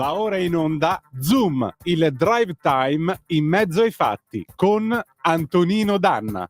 Va ora in onda Zoom, il drive time in mezzo ai fatti con Antonino Danna.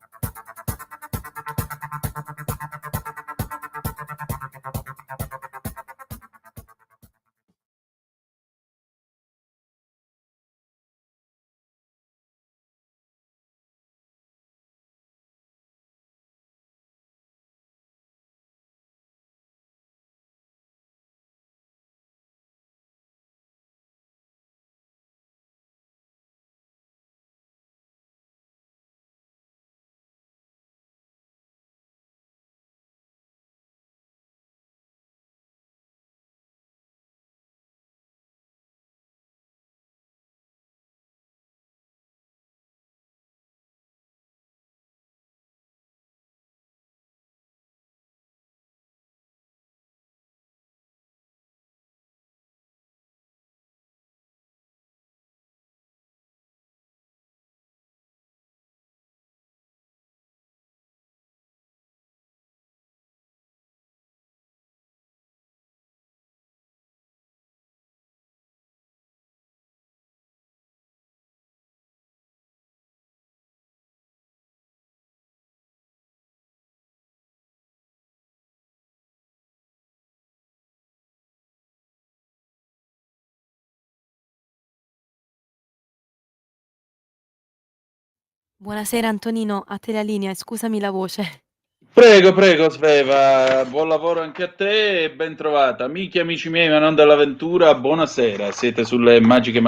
Buonasera Antonino, a te la linea, scusami la voce. Prego Sveva, buon lavoro anche a te e ben trovata. Amici e amici miei, ma non dall'avventura, buonasera. Siete sulle magiche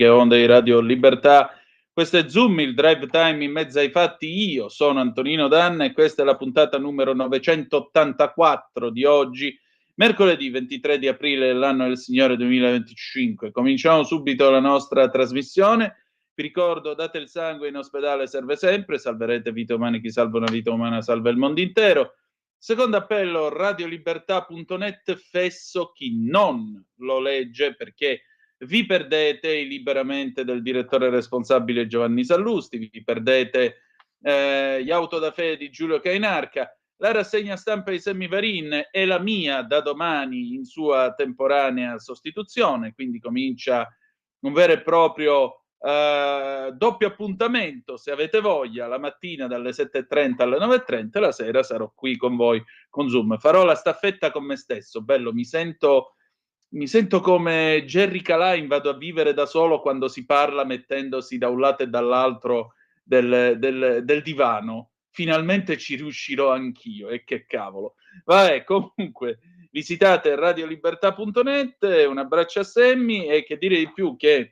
onde di Radio Libertà. Questo è Zoom, il drive time in mezzo ai fatti. Io sono Antonino Danna e questa è la puntata numero 984 di oggi, mercoledì 23 di aprile dell'anno del Signore 2025. Cominciamo subito la nostra trasmissione. Vi ricordo, date il sangue, in ospedale serve sempre, salverete vite umane, chi salva una vita umana salva il mondo intero. Secondo appello, radiolibertà.net, fesso chi non lo legge, perché vi perdete il liberamente del direttore responsabile Giovanni Sallusti, vi perdete gli auto da fede di Giulio Cainarca, la rassegna stampa di Sammy Varin è la mia da domani in sua temporanea sostituzione, quindi comincia un vero e proprio doppio appuntamento, se avete voglia, la mattina dalle 7:30 alle 9:30, la sera sarò qui con voi con Zoom. Farò la staffetta con me stesso, bello, mi sento come Jerry Calain, vado a vivere da solo quando si parla mettendosi da un lato e dall'altro del divano. Finalmente ci riuscirò anch'io, e che cavolo. Vabbè, comunque, visitate radiolibertà.net, un abbraccio a Sammy e che dire di più che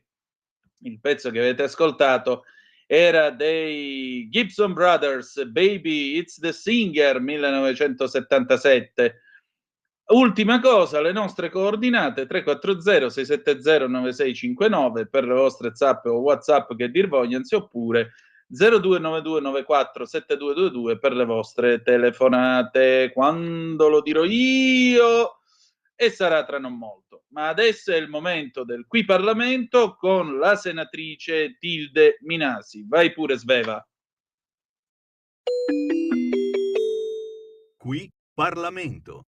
il pezzo che avete ascoltato era dei Gibson Brothers, Baby It's the Singer, 1977. Ultima cosa, le nostre coordinate 340 670 9659 per le vostre zap o WhatsApp che dir vogliansi, oppure 0292947222 per le vostre telefonate. Quando lo dirò io, e sarà tra non molto. Ma adesso è il momento del Qui Parlamento con la senatrice Tilde Minasi. Vai pure, Sveva. Qui Parlamento.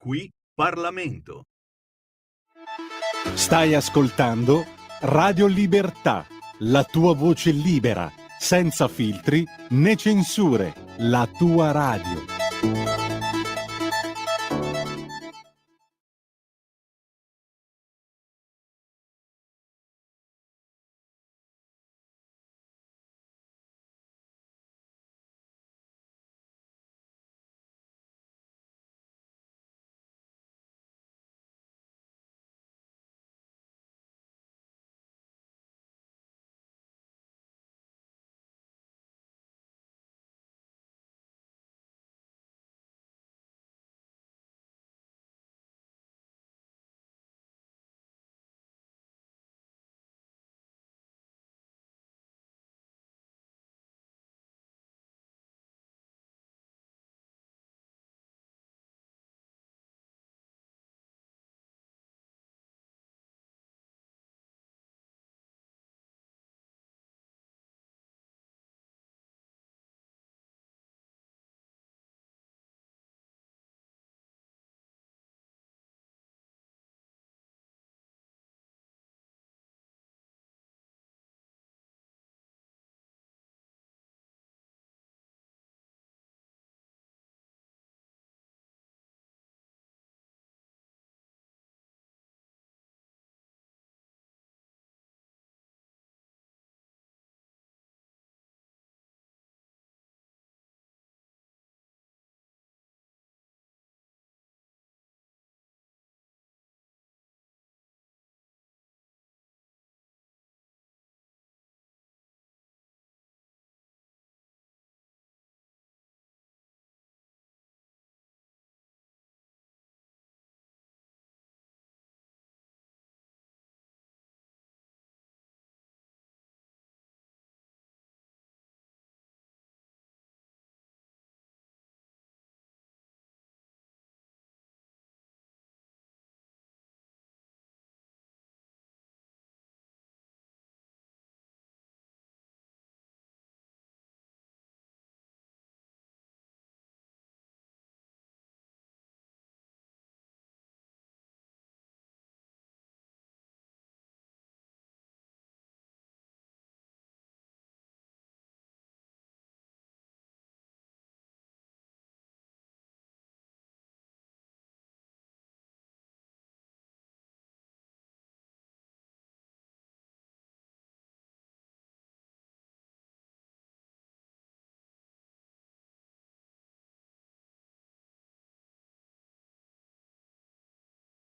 Qui Parlamento. Stai ascoltando Radio Libertà, la tua voce libera, senza filtri né censure, la tua radio.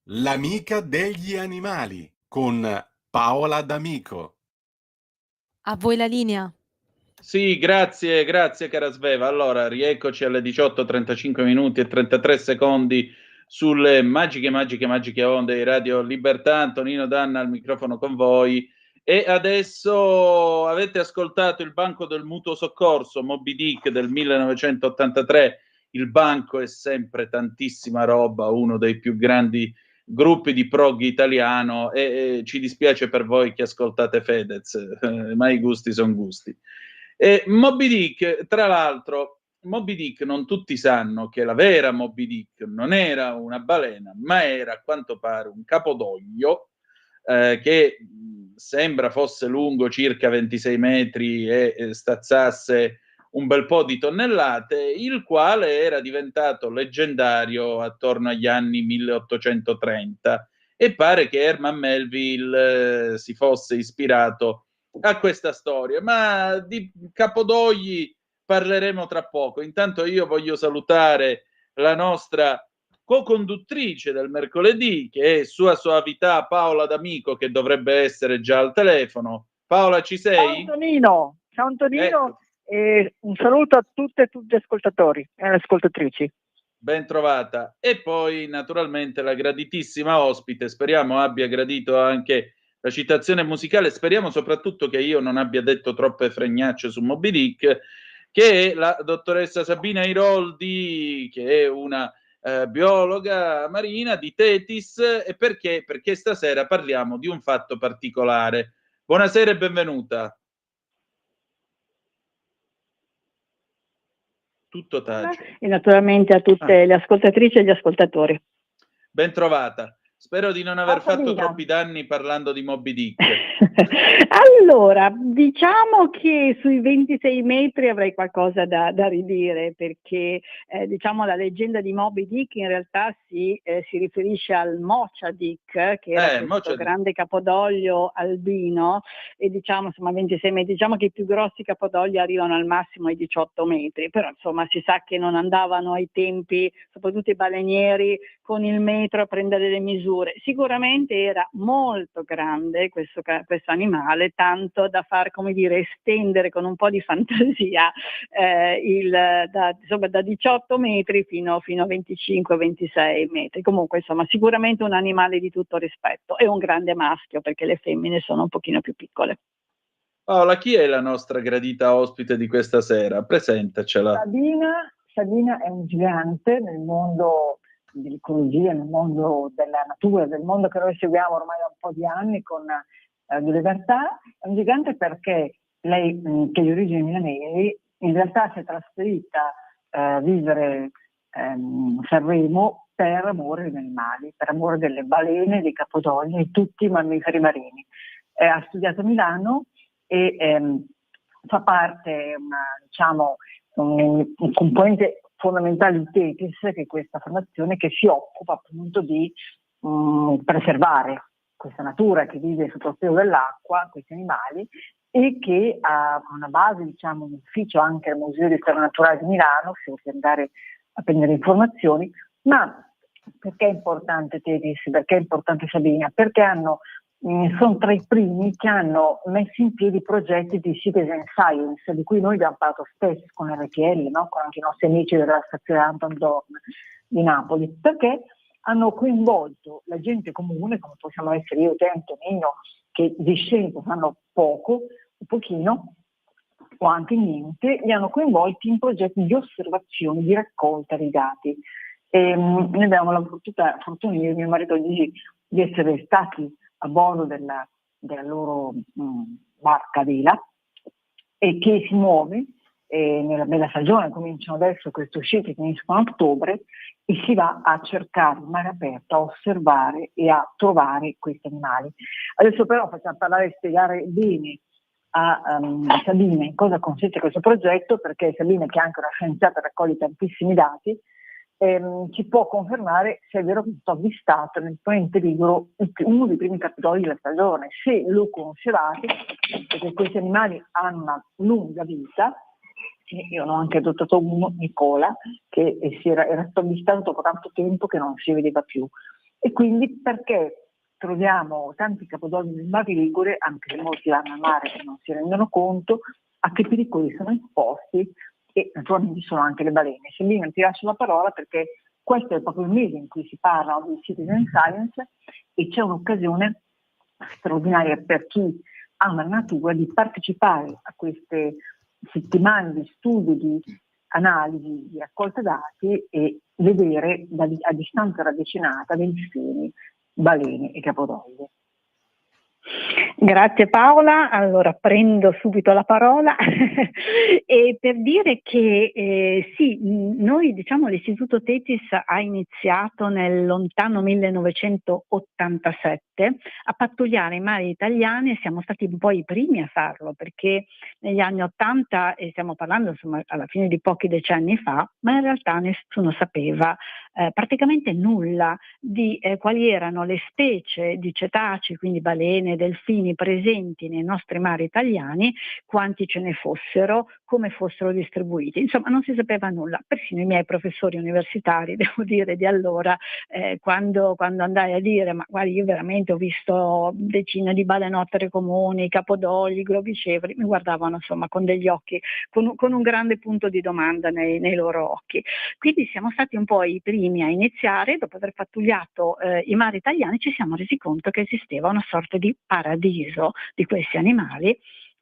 L'amica degli animali con Paola D'Amico. A voi la linea. Sì, grazie cara Sveva. Allora, rieccoci alle 18:35 minuti e 33 secondi sulle magiche onde di Radio Libertà. Antonino Danna al microfono con voi. E adesso avete ascoltato Il banco del mutuo soccorso, Moby Dick del 1983. Il banco è sempre tantissima roba, uno dei più grandi gruppi di prog italiano e ci dispiace per voi che ascoltate Fedez, ma i gusti sono gusti. Moby Dick, tra l'altro, Moby Dick non tutti sanno che la vera Moby Dick non era una balena, ma era a quanto pare un capodoglio che sembra fosse lungo circa 26 metri e stazzasse un bel po' di tonnellate, il quale era diventato leggendario attorno agli anni 1830 e pare che Herman Melville si fosse ispirato a questa storia, ma di capodogli parleremo tra poco. Intanto io voglio salutare la nostra co-conduttrice del mercoledì, che è Sua Soavità Paola D'Amico, che dovrebbe essere già al telefono. Paola, ci sei? Ciao Antonino, Ecco. e un saluto a tutte e tutti gli ascoltatori e le ascoltatrici. Ben trovata. E poi naturalmente la graditissima ospite, speriamo abbia gradito anche la citazione musicale, speriamo soprattutto che io non abbia detto troppe fregnacce su Moby Dick, che è la dottoressa Sabina Iroldi, che è una biologa marina di Tetis. E perché? Perché stasera parliamo di un fatto particolare. Buonasera e benvenuta. Tutto tace. E naturalmente a tutte le ascoltatrici e gli ascoltatori. ben trovata. Spero di non aver fatto Sabina. troppi danni parlando di Moby Dick. Allora, diciamo che sui 26 metri avrei qualcosa da ridire, perché diciamo la leggenda di Moby Dick in realtà si riferisce al Mocha Dick, che era questo Mocha Dick. grande capodoglio albino, e diciamo insomma 26 metri, diciamo che i più grossi capodogli arrivano al massimo ai 18 metri, però insomma si sa che non andavano ai tempi, soprattutto i balenieri, con il metro a prendere le misure. Sicuramente era molto grande questo animale, tanto da far, come dire, estendere con un po' di fantasia da 18 metri fino a 25-26 metri. Comunque insomma sicuramente un animale di tutto rispetto, e un grande maschio, perché le femmine sono un pochino più piccole. Paola, chi è la nostra gradita ospite di questa sera? Presentacela. Sabina è un gigante nel mondo dell'ecologia, nel mondo della natura, del mondo che noi seguiamo ormai da un po' di anni con Radio Libertà. È un gigante perché lei, che è di origini milanesi, in realtà si è trasferita a vivere a Sanremo per amore degli animali, per amore delle balene, dei capodogli, di tutti i mammiferi marini. Ha studiato a Milano e fa parte, un componente fondamentale di Tetis, che è questa fondazione che si occupa appunto di preservare questa natura che vive sotto il pelo dell'acqua, questi animali, e che ha una base, diciamo, un ufficio anche al Museo di Storia Naturale di Milano, se volete andare a prendere informazioni. Ma perché è importante Tetis? Perché è importante Sabina? Perché sono tra i primi che hanno messo in piedi progetti di citizen science, di cui noi abbiamo parlato spesso con RTL, no? Con anche i nostri amici della stazione Anton Dorn di Napoli, perché hanno coinvolto la gente comune, come possiamo essere io, te, Antonino, che di scienza sanno poco, un pochino, o anche niente, li hanno coinvolti in progetti di osservazione, di raccolta dei dati. Noi abbiamo la fortuna, io e mio marito, di essere stati a bordo della loro barca a vela, e che si muove nella bella stagione. Cominciano adesso queste uscite che finiscono a ottobre, e si va a cercare il mare aperto, a osservare e a trovare questi animali. Adesso però facciamo parlare e spiegare bene a Sabina in cosa consiste questo progetto, perché Sabina, che è anche una scienziata, raccoglie tantissimi dati, ci può confermare se è vero che sto avvistato nel ponente Ligure uno dei primi capitoli della stagione. Se lo conoscevate, perché questi animali hanno una lunga vita, io ne ho anche adottato uno, Nicola, che era stato avvistato dopo tanto tempo che non si vedeva più. E quindi perché troviamo tanti capodogli nel Mar Ligure, anche se molti vanno al mare e non si rendono conto a che pericoli sono esposti, e naturalmente sono anche le balene. Sabina, ti lascio la parola, perché questo è proprio il mese in cui si parla di citizen science, e c'è un'occasione straordinaria per chi ama la natura di partecipare a queste settimane di studio, di analisi, di raccolta dati, e vedere a distanza ravvicinata delfini, balene e capodogli. Grazie Paola, allora prendo subito la parola e per dire che sì, noi diciamo l'Istituto Tetis ha iniziato nel lontano 1987 a pattugliare i mari italiani, e siamo stati un po' i primi a farlo, perché negli anni 80, e stiamo parlando insomma alla fine di pochi decenni fa, ma in realtà nessuno sapeva praticamente nulla di quali erano le specie di cetacei, quindi balene, delfini presenti nei nostri mari italiani, quanti ce ne fossero, come fossero distribuiti. Insomma, non si sapeva nulla. Persino i miei professori universitari, devo dire, di allora, quando andai a dire, ma guardi, io veramente ho visto decine di balenottere comuni, capodogli, globicevoli, mi guardavano insomma con degli occhi, con un grande punto di domanda nei loro occhi. Quindi siamo stati un po' i primi a iniziare. Dopo aver pattugliato i mari italiani, ci siamo resi conto che esisteva una sorta di paradiso di questi animali,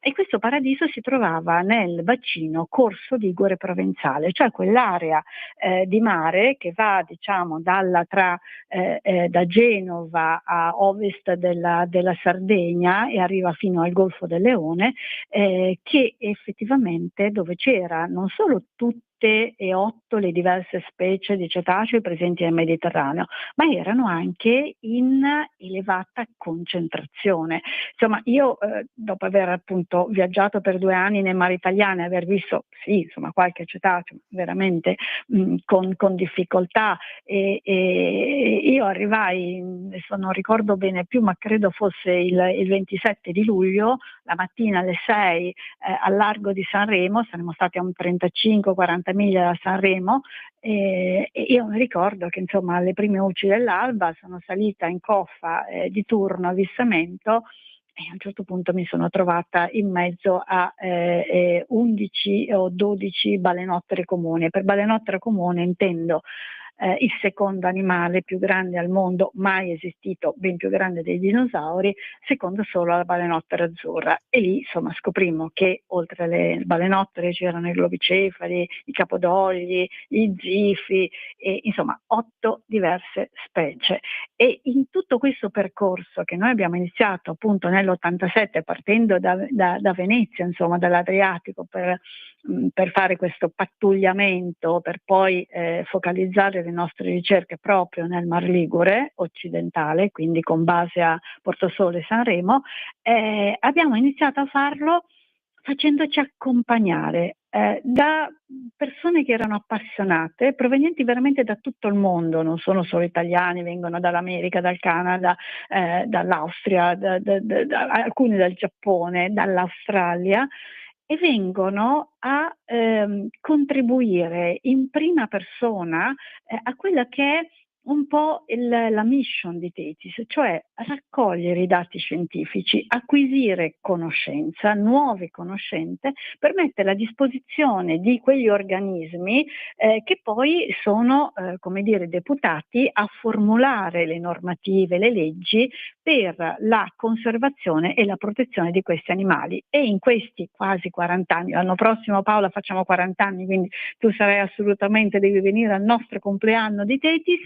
e questo paradiso si trovava nel bacino Corso Ligure Provenzale, cioè quell'area di mare che va, diciamo, da Genova a ovest della Sardegna e arriva fino al Golfo del Leone, che effettivamente dove c'era non solo tutti 7 e 8 le diverse specie di cetacei presenti nel Mediterraneo, ma erano anche in elevata concentrazione. Insomma, io dopo aver appunto viaggiato per 2 anni nei mari italiani, aver visto sì, insomma, qualche cetaceo veramente con difficoltà, e io arrivai, adesso non ricordo bene più, ma credo fosse il 27 di luglio, la mattina alle 6 al largo di Sanremo, saremmo stati a un 35-40 miglia da Sanremo, e io mi ricordo che insomma alle prime luci dell'alba sono salita in coffa di turno avvistamento, e a un certo punto mi sono trovata in mezzo a 11 o 12 balenottere comuni. Per balenottere comune intendo il secondo animale più grande al mondo mai esistito, ben più grande dei dinosauri, secondo solo alla balenottera azzurra. E lì insomma scoprimmo che oltre alle balenottere c'erano i globicefali, i capodogli, gli zifi, e insomma 8 diverse specie. E in tutto questo percorso che noi abbiamo iniziato appunto nell'87 partendo da Venezia, insomma dall'Adriatico, per fare questo pattugliamento, per poi focalizzare le nostre ricerche proprio nel Mar Ligure occidentale, quindi con base a Portosole e Sanremo, abbiamo iniziato a farlo facendoci accompagnare da persone che erano appassionate, provenienti veramente da tutto il mondo, non sono solo italiani, vengono dall'America, dal Canada, dall'Austria, alcuni dal Giappone, dall'Australia, e vengono a contribuire in prima persona a quella che è un po' la mission di Thetis, cioè raccogliere i dati scientifici, acquisire conoscenza, nuove conoscenze, per mettere a disposizione di quegli organismi che poi sono, come dire, deputati a formulare le normative, le leggi per la conservazione e la protezione di questi animali. E in questi quasi 40 anni, l'anno prossimo Paola facciamo 40 anni, quindi tu sarai assolutamente, devi venire al nostro compleanno di Thetis,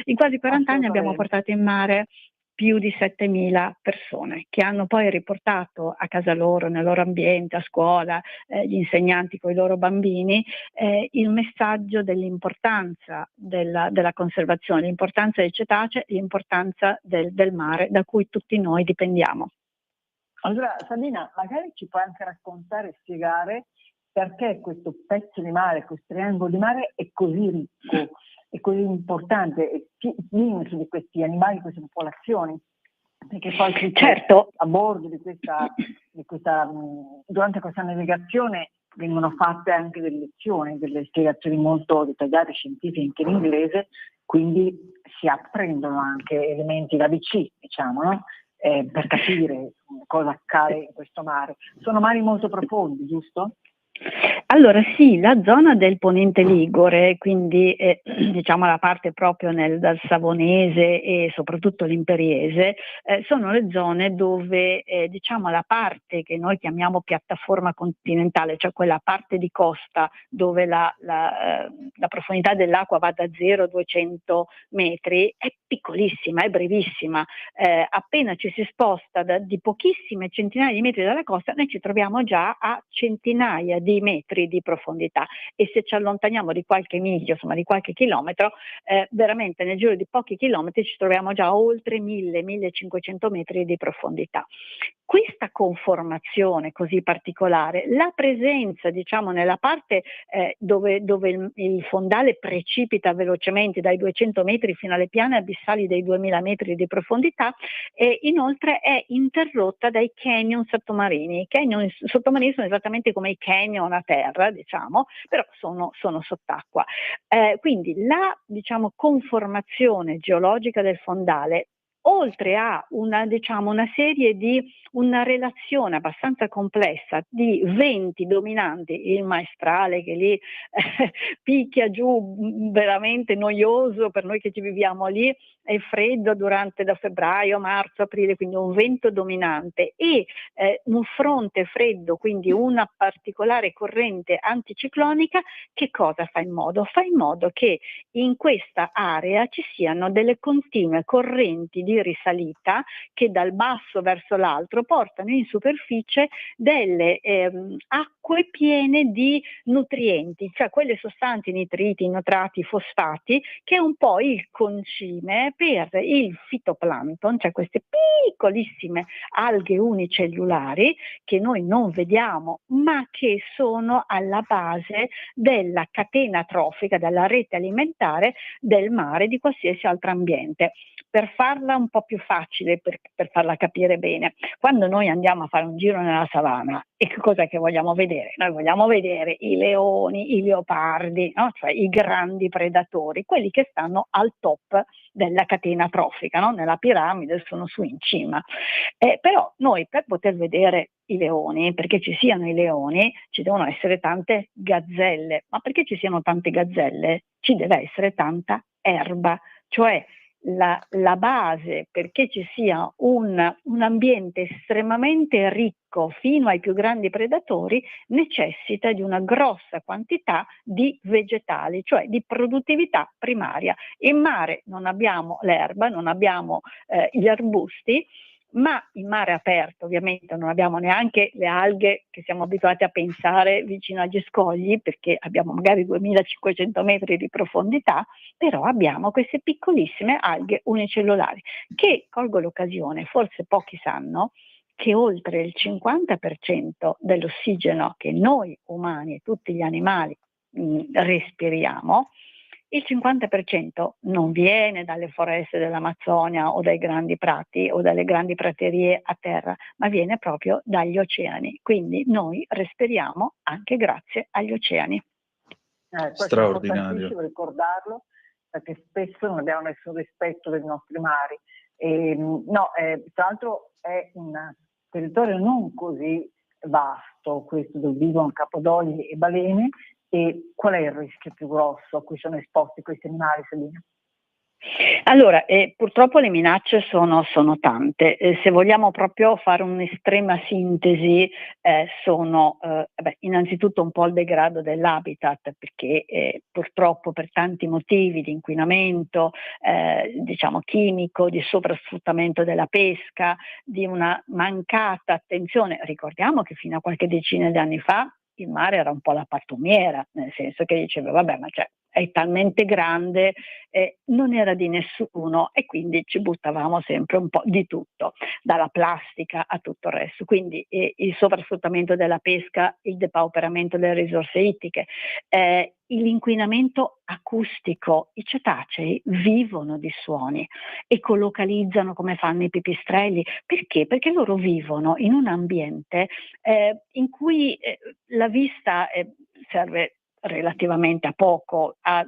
in quasi 40 anni abbiamo portato in mare più di 7.000 persone che hanno poi riportato a casa loro, nel loro ambiente, a scuola, gli insegnanti con i loro bambini, il messaggio dell'importanza della conservazione, l'importanza dei cetacei, l'importanza del mare da cui tutti noi dipendiamo. Allora Sabina, magari ci puoi anche raccontare e spiegare perché questo pezzo di mare, questo triangolo di mare è così ricco, è così importante, è pieno di questi animali, di queste popolazioni, perché poi certo, a bordo di questa durante questa navigazione vengono fatte anche delle lezioni, delle spiegazioni molto dettagliate, scientifiche, anche in inglese, quindi si apprendono anche elementi d'ABC, diciamo, no? Per capire cosa accade in questo mare. Sono mari molto profondi, giusto? Allora sì, la zona del Ponente Ligure, quindi diciamo la parte proprio dal Savonese e soprattutto l'Imperiese, sono le zone dove diciamo la parte che noi chiamiamo piattaforma continentale, cioè quella parte di costa dove la profondità dell'acqua va da 0 a 200 metri, è piccolissima, è brevissima. Appena ci si sposta di pochissime centinaia di metri dalla costa, noi ci troviamo già a centinaia di metri di profondità, e se ci allontaniamo di qualche miglio, insomma di qualche chilometro, veramente nel giro di pochi chilometri ci troviamo già a oltre 1000-1500 metri di profondità. Questa conformazione così particolare, la presenza diciamo nella parte dove il fondale precipita velocemente dai 200 metri fino alle piane abissali dei 2000 metri di profondità, inoltre è interrotta dai canyon sottomarini. I canyon sottomarini sono esattamente come i canyon a terra, diciamo, però sono sott'acqua. Quindi la diciamo conformazione geologica del fondale, oltre a una serie di una relazione abbastanza complessa di venti dominanti, il maestrale che lì picchia giù, veramente noioso per noi che ci viviamo lì, è freddo da febbraio, marzo, aprile, quindi un vento dominante, e un fronte freddo, quindi una particolare corrente anticiclonica, che cosa fa in modo? Fa in modo che in questa area ci siano delle continue correnti di risalita che dal basso verso l'altro portano in superficie delle acque piene di nutrienti, cioè quelle sostanze, nitriti, nitrati, fosfati, che è un po' il concime per il fitoplancton, cioè queste piccolissime alghe unicellulari che noi non vediamo, ma che sono alla base della catena trofica, della rete alimentare del mare, di qualsiasi altro ambiente. Per farla un po' più facile, per farla capire bene, quando noi andiamo a fare un giro nella savana, e che cosa che vogliamo vedere? Noi vogliamo vedere i leoni, i leopardi, no? Cioè i grandi predatori, quelli che stanno al top della catena trofica, no? Nella piramide sono su in cima. Però noi per poter vedere i leoni, perché ci siano i leoni, ci devono essere tante gazzelle, ma perché ci siano tante gazzelle ci deve essere tanta erba, cioè la base perché ci sia un ambiente estremamente ricco fino ai più grandi predatori necessita di una grossa quantità di vegetali, cioè di produttività primaria. In mare non abbiamo l'erba, non abbiamo gli arbusti, ma in mare aperto ovviamente non abbiamo neanche le alghe che siamo abituati a pensare vicino agli scogli, perché abbiamo magari 2500 metri di profondità, però abbiamo queste piccolissime alghe unicellulari che, colgo l'occasione, forse pochi sanno che oltre il 50% dell'ossigeno che noi umani e tutti gli animali respiriamo, il 50% non viene dalle foreste dell'Amazzonia o dai grandi prati o dalle grandi praterie a terra, ma viene proprio dagli oceani. Quindi noi respiriamo anche grazie agli oceani. Questo è Straordinario. importantissimo ricordarlo, perché spesso non abbiamo nessun rispetto dei nostri mari. Tra l'altro è un territorio non così vasto, questo dove vivono capodogli e balene. E qual è il rischio più grosso a cui sono esposti questi animali, Sabina? Allora, purtroppo le minacce sono tante. Se vogliamo proprio fare un'estrema sintesi, sono innanzitutto un po' il degrado dell'habitat, perché purtroppo per tanti motivi di inquinamento, diciamo chimico, di sovrasfruttamento della pesca, di una mancata attenzione. Ricordiamo che fino a qualche decina di anni fa il mare era un po' la pattumiera, nel senso che diceva vabbè, ma cioè, è talmente grande, non era di nessuno e quindi ci buttavamo sempre un po' di tutto, dalla plastica a tutto il resto. Quindi il sovrasfruttamento della pesca, il depauperamento delle risorse ittiche, l'inquinamento acustico. I cetacei vivono di suoni, ecolocalizzano come fanno i pipistrelli. Perché? Perché loro vivono in un ambiente in cui la vista serve relativamente a poco, a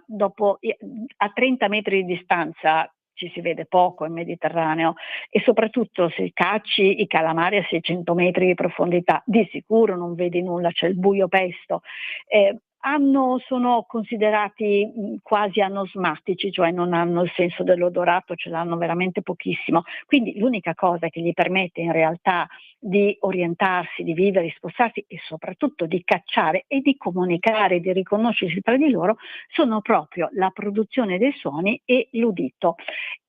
30 metri di distanza ci si vede poco in Mediterraneo, e soprattutto se cacci i calamari a 600 metri di profondità di sicuro non vedi nulla, c'è il buio pesto. Sono considerati quasi anosmatici, cioè non hanno il senso dell'odorato, ce l'hanno veramente pochissimo. Quindi l'unica cosa che gli permette in realtà di orientarsi, di vivere, di spostarsi e soprattutto di cacciare e di comunicare, di riconoscersi tra di loro, sono proprio la produzione dei suoni e l'udito.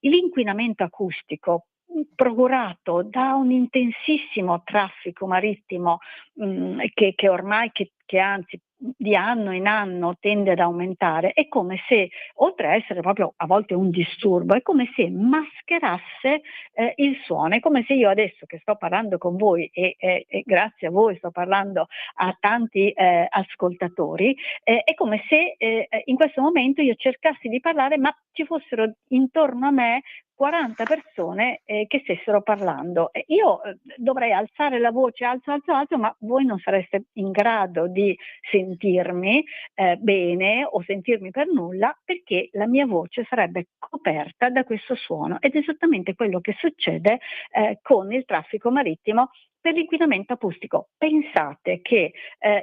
L'inquinamento acustico procurato da un intensissimo traffico marittimo che ormai, che anzi di anno in anno tende ad aumentare, è come se, oltre a essere proprio a volte un disturbo, è come se mascherasse il suono. È come se io adesso che sto parlando con voi e grazie a voi sto parlando a tanti ascoltatori, è come se in questo momento io cercassi di parlare ma ci fossero intorno a me 40 persone che stessero parlando. Io dovrei alzare la voce, alzo, ma voi non sareste in grado di sentirmi bene o sentirmi per nulla, perché la mia voce sarebbe coperta da questo suono. Ed è esattamente quello che succede con il traffico marittimo per l'inquinamento acustico. Pensate che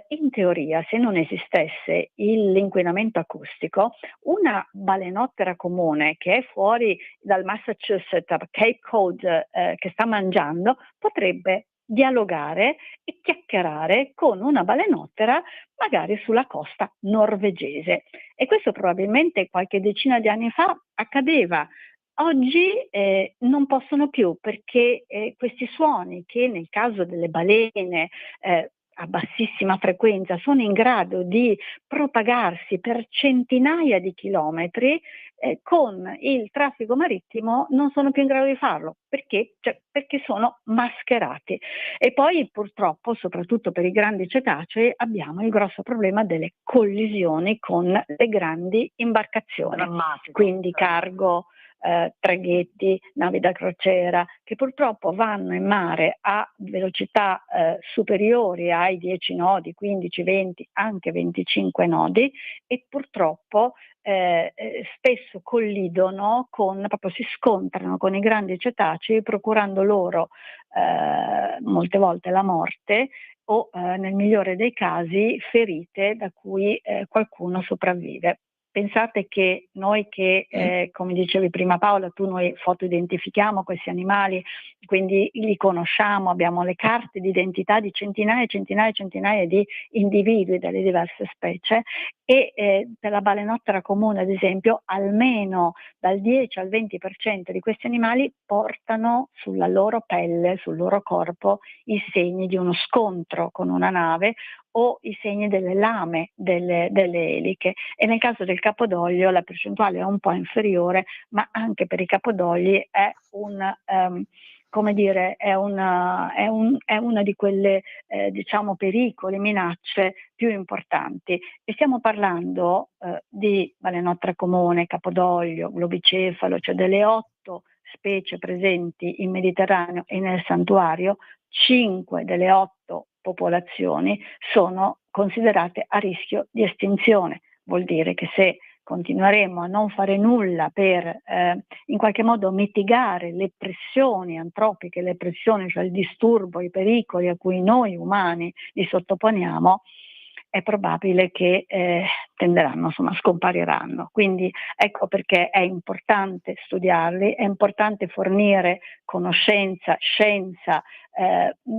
in teoria, se non esistesse l'inquinamento acustico, una balenottera comune che è fuori dal Massachusetts, a Cape Cod, che sta mangiando, potrebbe dialogare e chiacchierare con una balenottera magari sulla costa norvegese. E questo probabilmente qualche decina di anni fa accadeva Oggi non possono più perché questi suoni che nel caso delle balene a bassissima frequenza sono in grado di propagarsi per centinaia di chilometri, con il traffico marittimo non sono più in grado di farlo. Perché? Cioè, perché sono mascherati. E poi purtroppo, soprattutto per i grandi cetacei, abbiamo il grosso problema delle collisioni con le grandi imbarcazioni, Drammatico. quindi cargo, traghetti, navi da crociera, che purtroppo vanno in mare a velocità superiori ai 10 nodi, 15, 20, anche 25 nodi, e purtroppo spesso collidono proprio si scontrano con i grandi cetacei, procurando loro molte volte la morte o nel migliore dei casi ferite da cui qualcuno sopravvive. Pensate che noi che, come dicevi prima Paola, noi fotoidentifichiamo questi animali, quindi li conosciamo, abbiamo le carte di identità di centinaia e centinaia e centinaia di individui delle diverse specie, e per la balenottera comune, ad esempio, almeno dal 10 al 20% di questi animali portano sulla loro pelle, sul loro corpo, i segni di uno scontro con una nave o i segni delle lame delle eliche, e nel caso del capodoglio la percentuale è un po' inferiore, ma anche per i capodogli è come dire, è una di quelle diciamo pericoli, minacce più importanti. E stiamo parlando di balenottere comune, capodoglio, globicefalo, cioè delle 8 specie presenti in Mediterraneo e nel santuario. 5 delle 8 popolazioni sono considerate a rischio di estinzione. Vuol dire che se continueremo a non fare nulla per in qualche modo mitigare le pressioni antropiche, le pressioni, cioè il disturbo, i pericoli a cui noi umani li sottoponiamo, è probabile che tenderanno, insomma, scompariranno. Quindi ecco perché è importante studiarli, è importante fornire conoscenza, scienza,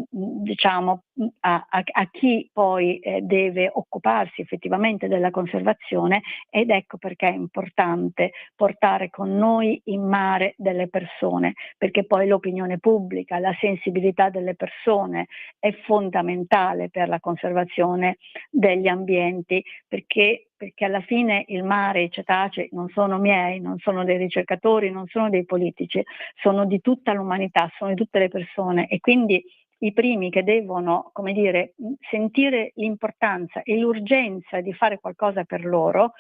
diciamo, a chi poi deve occuparsi effettivamente della conservazione, ed ecco perché è importante portare con noi in mare delle persone, perché poi l'opinione pubblica, la sensibilità delle persone è fondamentale per la conservazione degli ambienti, perché alla fine il mare, i cetacei non sono miei, non sono dei ricercatori, non sono dei politici, sono di tutta l'umanità, sono di tutte le persone, e quindi i primi che devono, come dire, sentire l'importanza e l'urgenza di fare qualcosa per loro,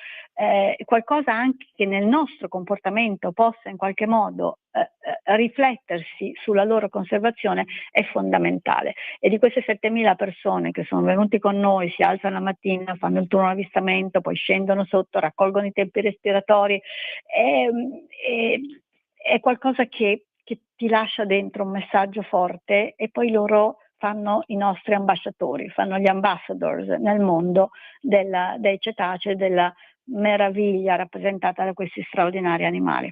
qualcosa anche che nel nostro comportamento possa in qualche modo riflettersi sulla loro conservazione, è fondamentale. E di queste 7.000 persone che sono venuti con noi, si alzano la mattina, fanno il turno avvistamento, poi scendono sotto, raccolgono i tempi respiratori, è qualcosa che ti lascia dentro un messaggio forte, e poi loro fanno i nostri ambasciatori, fanno gli ambassadors nel mondo dei cetacei, della meraviglia rappresentata da questi straordinari animali.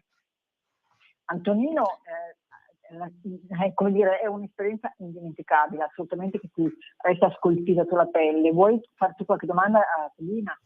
Antonino, come dire, è un'esperienza indimenticabile, assolutamente, che ti resta scolpita sulla pelle. Vuoi farti qualche domanda a Selina?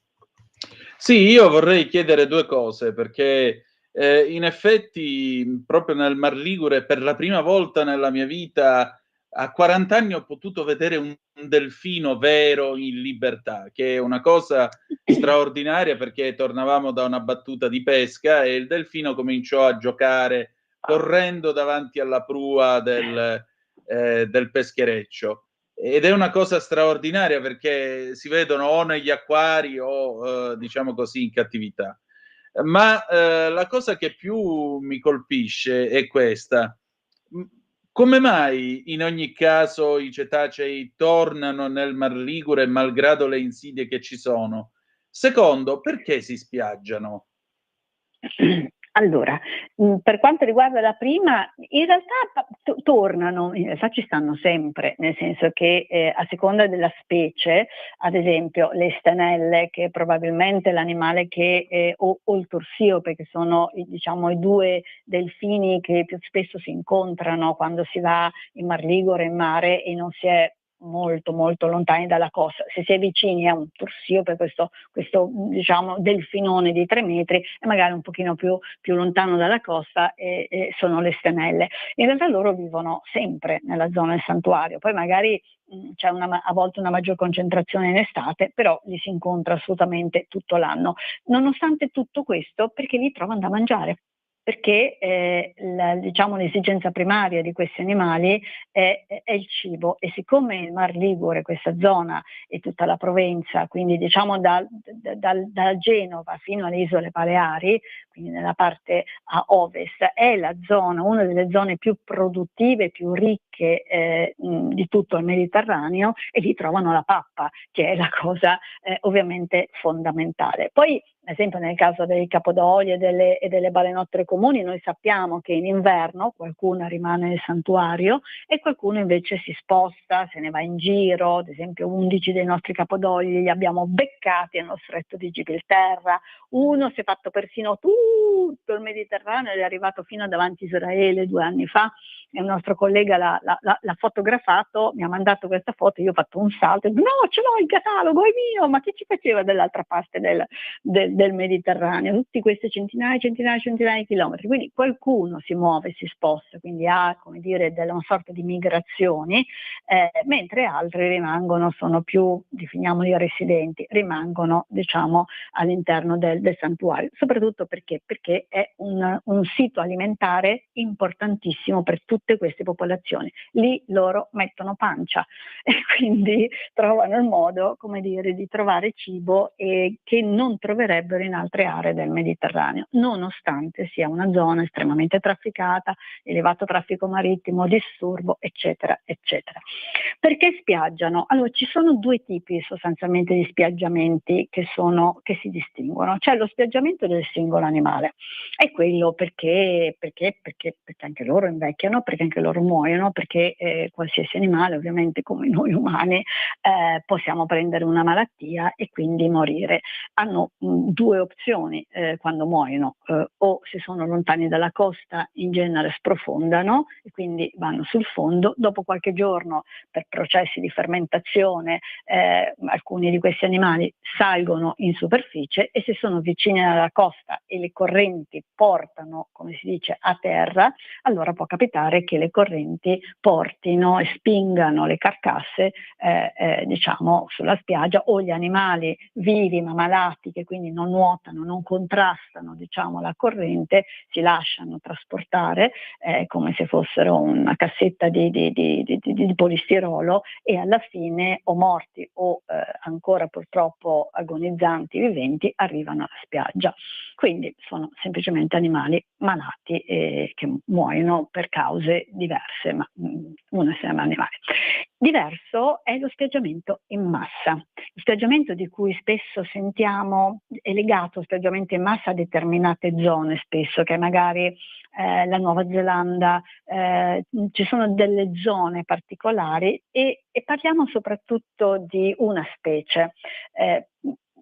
Sì, io vorrei chiedere due cose, perché in effetti proprio nel Mar Ligure per la prima volta nella mia vita a 40 anni ho potuto vedere un delfino vero in libertà, che è una cosa straordinaria, perché tornavamo da una battuta di pesca e il delfino cominciò a giocare correndo davanti alla prua del peschereccio. Ed è una cosa straordinaria, perché si vedono o negli acquari o diciamo così in cattività. Ma la cosa che più mi colpisce è questa: come mai in ogni caso i cetacei tornano nel Mar Ligure malgrado le insidie che ci sono? Secondo, perché si spiaggiano? Allora, per quanto riguarda la prima, in realtà tornano, in realtà ci stanno sempre, nel senso che a seconda della specie, ad esempio le stanelle, che probabilmente l'animale che, o il torsio, perché sono diciamo i due delfini che più spesso si incontrano quando si va in Mar Ligure, in mare, e non si è molto molto lontani dalla costa. Se si è vicini a un tursiope, questo diciamo delfinone di 3 metri, e magari un pochino più lontano dalla costa e sono le stenelle. In realtà loro vivono sempre nella zona del santuario, poi magari c'è a volte una maggior concentrazione in estate, però li si incontra assolutamente tutto l'anno. Nonostante tutto questo, perché li trovano da mangiare? Perché diciamo, l'esigenza primaria di questi animali è il cibo, e siccome il Mar Ligure, questa zona e tutta la Provenza, quindi diciamo da Genova fino alle isole Baleari, quindi nella parte a ovest, è una delle zone più produttive, più ricche di tutto il Mediterraneo, e lì trovano la pappa, che è la cosa ovviamente fondamentale. Poi, ad esempio, nel caso dei capodogli e delle balenottere comuni, noi sappiamo che in inverno qualcuno rimane nel santuario e qualcuno invece si sposta, se ne va in giro. Ad esempio 11 dei nostri capodogli li abbiamo beccati nello stretto di Gibilterra, uno si è fatto persino tutto il Mediterraneo ed è arrivato fino davanti a Israele 2 anni fa, e un nostro collega l'ha fotografato, mi ha mandato questa foto, io ho fatto un salto, no, ce l'ho in catalogo, è mio, ma chi ci faceva dall'altra parte del Mediterraneo? Tutti questi centinaia di chilometri. Quindi qualcuno si muove, si sposta, quindi ha, come dire, una sorta di migrazioni, mentre altri rimangono, sono più, definiamoli residenti, rimangono diciamo all'interno del santuario, soprattutto perché è un sito alimentare importantissimo per tutte queste popolazioni. Lì loro mettono pancia e quindi trovano il modo, come dire, di trovare cibo che non troverebbero in altre aree del Mediterraneo, nonostante sia una zona estremamente trafficata, elevato traffico marittimo, disturbo, eccetera, eccetera. Perché spiaggiano? Allora, ci sono 2 tipi sostanzialmente di spiaggiamenti che si distinguono. C'è lo spiaggiamento del singolo animale, è quello perché anche loro invecchiano, perché anche loro muoiono, perché qualsiasi animale, ovviamente come noi umani, possiamo prendere una malattia e quindi morire. Hanno 2 opzioni quando muoiono: o se sono lontani dalla costa, in genere sprofondano e quindi vanno sul fondo, dopo qualche giorno per processi di fermentazione alcuni di questi animali salgono in superficie, e se sono vicini alla costa e le correnti portano, come si dice, a terra, allora può capitare che le correnti portino e spingano le carcasse diciamo sulla spiaggia, o gli animali vivi ma malati, che quindi non nuotano, non contrastano diciamo la corrente, si lasciano trasportare come se fossero una cassetta di polistirolo, e alla fine o morti o ancora purtroppo agonizzanti viventi arrivano alla spiaggia. Quindi sono semplicemente animali malati che muoiono per cause diverse, ma uno insieme all'animale. Diverso è lo spiaggiamento in massa. Lo spiaggiamento di cui spesso sentiamo è legato, spiaggiamento in massa, a determinate zone, spesso che magari la Nuova Zelanda, ci sono delle zone particolari e parliamo soprattutto di una specie,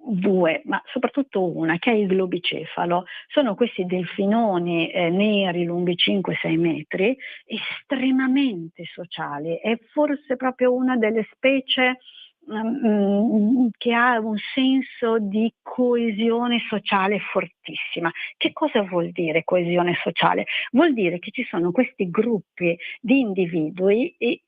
2, ma soprattutto una, che è il globicefalo. Sono questi delfinoni neri lunghi 5-6 metri, estremamente sociali, è forse proprio una delle specie che ha un senso di coesione sociale fortissima. Che cosa vuol dire coesione sociale? Vuol dire che ci sono questi gruppi di individui, e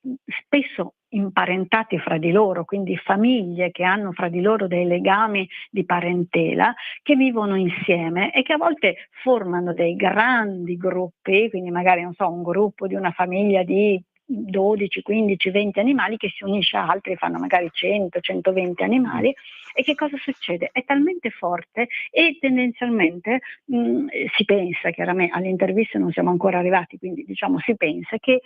spesso imparentati fra di loro, quindi famiglie che hanno fra di loro dei legami di parentela, che vivono insieme e che a volte formano dei grandi gruppi, quindi magari non so, un gruppo di una famiglia di 12, 15, 20 animali che si unisce a altri, fanno magari 100, 120 animali. E che cosa succede? È talmente forte, e tendenzialmente si pensa, chiaramente alle interviste non siamo ancora arrivati, quindi diciamo si pensa che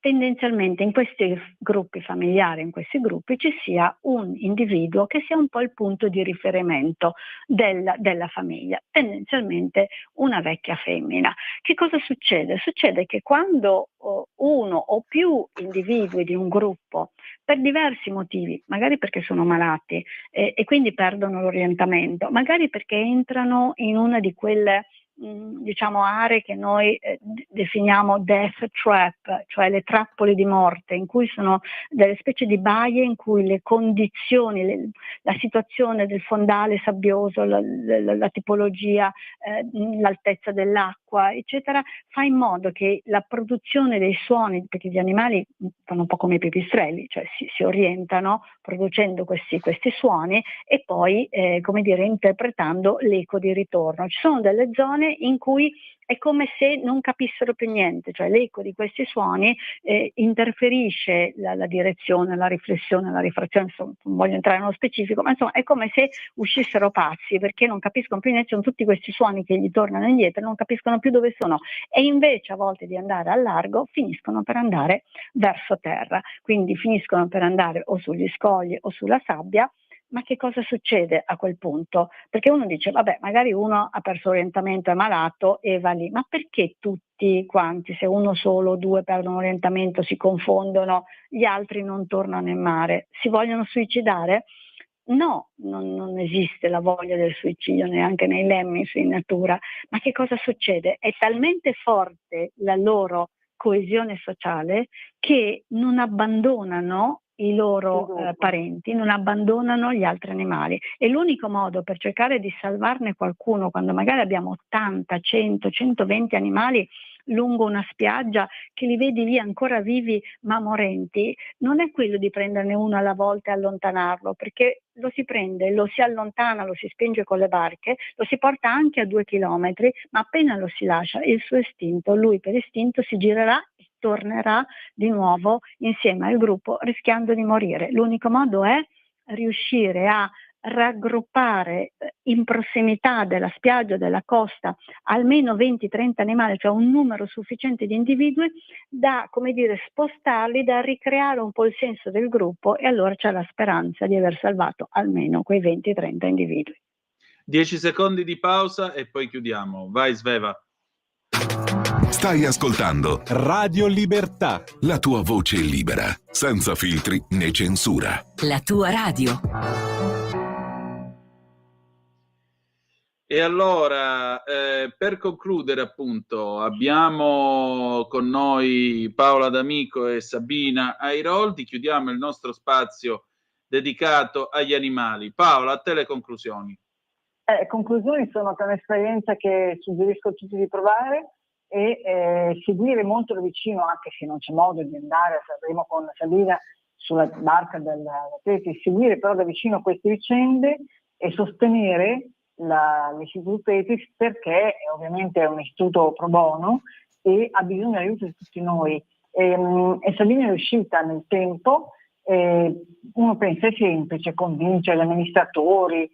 tendenzialmente in questi gruppi familiari, in questi gruppi ci sia un individuo che sia un po' il punto di riferimento della famiglia, tendenzialmente una vecchia femmina. Che cosa succede? Succede che quando uno o più individui di un gruppo, per diversi motivi, magari perché sono malati e quindi perdono l'orientamento, magari perché entrano in una di quelle diciamo aree che noi definiamo death trap, cioè le trappole di morte, in cui sono delle specie di baie in cui le condizioni, la situazione del fondale sabbioso, la tipologia, l'altezza dell'acqua, eccetera, fa in modo che la produzione dei suoni, perché gli animali fanno un po' come i pipistrelli, cioè si orientano producendo questi suoni e poi, come dire, interpretando l'eco di ritorno. Ci sono delle zone in cui è come se non capissero più niente, cioè l'eco di questi suoni interferisce la direzione, la riflessione, la rifrazione, insomma, non voglio entrare nello specifico, ma insomma è come se uscissero pazzi perché non capiscono più niente, sono tutti questi suoni che gli tornano indietro, non capiscono più dove sono e invece a volte di andare al largo finiscono per andare verso terra, quindi finiscono per andare o sugli scogli o sulla sabbia. Ma che cosa succede a quel punto? Perché uno dice, vabbè, magari uno ha perso orientamento, è malato e va lì, ma perché tutti quanti, se uno solo o due perdono orientamento, si confondono, gli altri non tornano in mare? Si vogliono suicidare? No, non esiste la voglia del suicidio neanche nei lemmi in natura, ma che cosa succede? È talmente forte la loro coesione sociale che non abbandonano i loro parenti, non abbandonano gli altri animali e l'unico modo per cercare di salvarne qualcuno quando magari abbiamo 80, 100, 120 animali lungo una spiaggia che li vedi lì ancora vivi ma morenti, non è quello di prenderne uno alla volta e allontanarlo, perché lo si prende, lo si allontana, lo si spinge con le barche, lo si porta anche a 2 chilometri, ma appena lo si lascia il suo istinto, lui per istinto si girerà e tornerà di nuovo insieme al gruppo rischiando di morire. L'unico modo è riuscire a raggruppare in prossimità della spiaggia, della costa, almeno 20-30 animali, cioè un numero sufficiente di individui da, come dire, spostarli, da ricreare un po' il senso del gruppo e allora c'è la speranza di aver salvato almeno quei 20-30 individui. 10 secondi di pausa e poi chiudiamo. Vai Sveva. Stai ascoltando Radio Libertà. la tua voce libera, senza filtri né censura. La tua radio. E allora, per concludere appunto, abbiamo con noi Paola D'Amico e Sabina Airoldi, chiudiamo il nostro spazio dedicato agli animali. Paola, a te le conclusioni. Conclusioni sono che è un'esperienza che suggerisco a tutti di provare e seguire molto da vicino, anche se non c'è modo di andare, saremo con Sabina sulla barca del Tetis, seguire però da vicino queste vicende e sostenere l'istituto Tetis perché ovviamente è un istituto pro bono e ha bisogno dell'aiuto di tutti noi e Sabina è riuscita nel tempo. Uno pensa è semplice convincere gli amministratori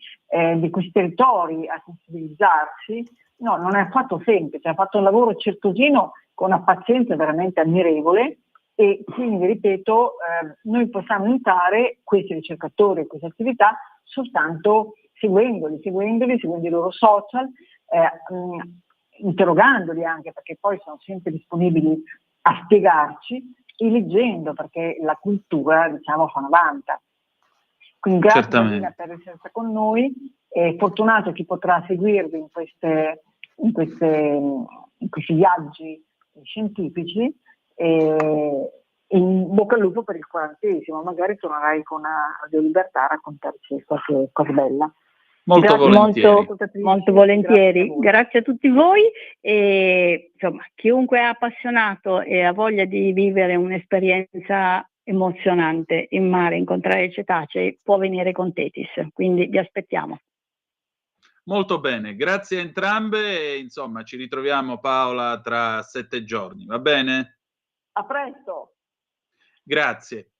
di questi territori a sensibilizzarsi, no, non è affatto semplice, ha fatto un lavoro certosino con una pazienza veramente ammirevole e quindi ripeto noi possiamo aiutare questi ricercatori e queste attività soltanto seguendoli, seguendo i loro social, interrogandoli anche perché poi sono sempre disponibili a spiegarci e leggendo perché la cultura diciamo fa 90. Quindi grazie Marina per essere stata con noi, è fortunato chi potrà seguirvi in questi viaggi scientifici e in bocca al lupo per il 40°, magari tornerai con Radio Libertà a raccontarci qualche cosa bella. Molto volentieri. Molto volentieri. Grazie a tutti voi e insomma chiunque è appassionato e ha voglia di vivere un'esperienza emozionante in mare, incontrare i cetacei, può venire con Tetis, quindi vi aspettiamo. Molto bene, grazie a entrambe e insomma ci ritroviamo Paola tra 7 giorni, va bene? A presto! Grazie.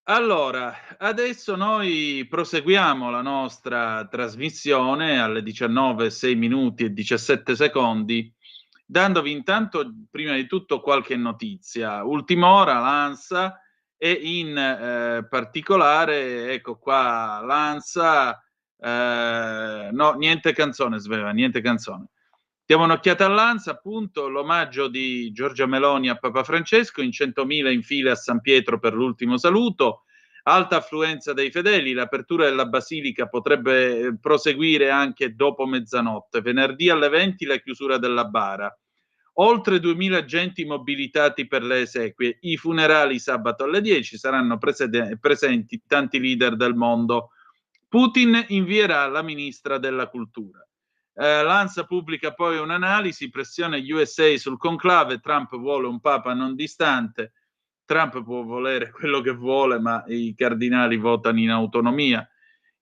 Allora, adesso noi proseguiamo la nostra trasmissione alle 19:06 e 17 secondi, dandovi intanto, prima di tutto, qualche notizia. Ultima ora, l'ANSA e in particolare, ecco qua, l'ANSA, no, niente canzone, Sveva, niente canzone. Diamo un'occhiata all'ANSA, appunto, l'omaggio di Giorgia Meloni a Papa Francesco, in 100.000 in fila a San Pietro per l'ultimo saluto, alta affluenza dei fedeli, l'apertura della Basilica potrebbe proseguire anche dopo mezzanotte, venerdì alle 20 la chiusura della bara. Oltre 2000 agenti mobilitati per le esequie, i funerali sabato alle 10, saranno presenti tanti leader del mondo. Putin invierà la ministra della cultura. L'ANSA pubblica poi un'analisi, pressione USA sul conclave, Trump vuole un papa non distante, Trump può volere quello che vuole, ma i cardinali votano in autonomia.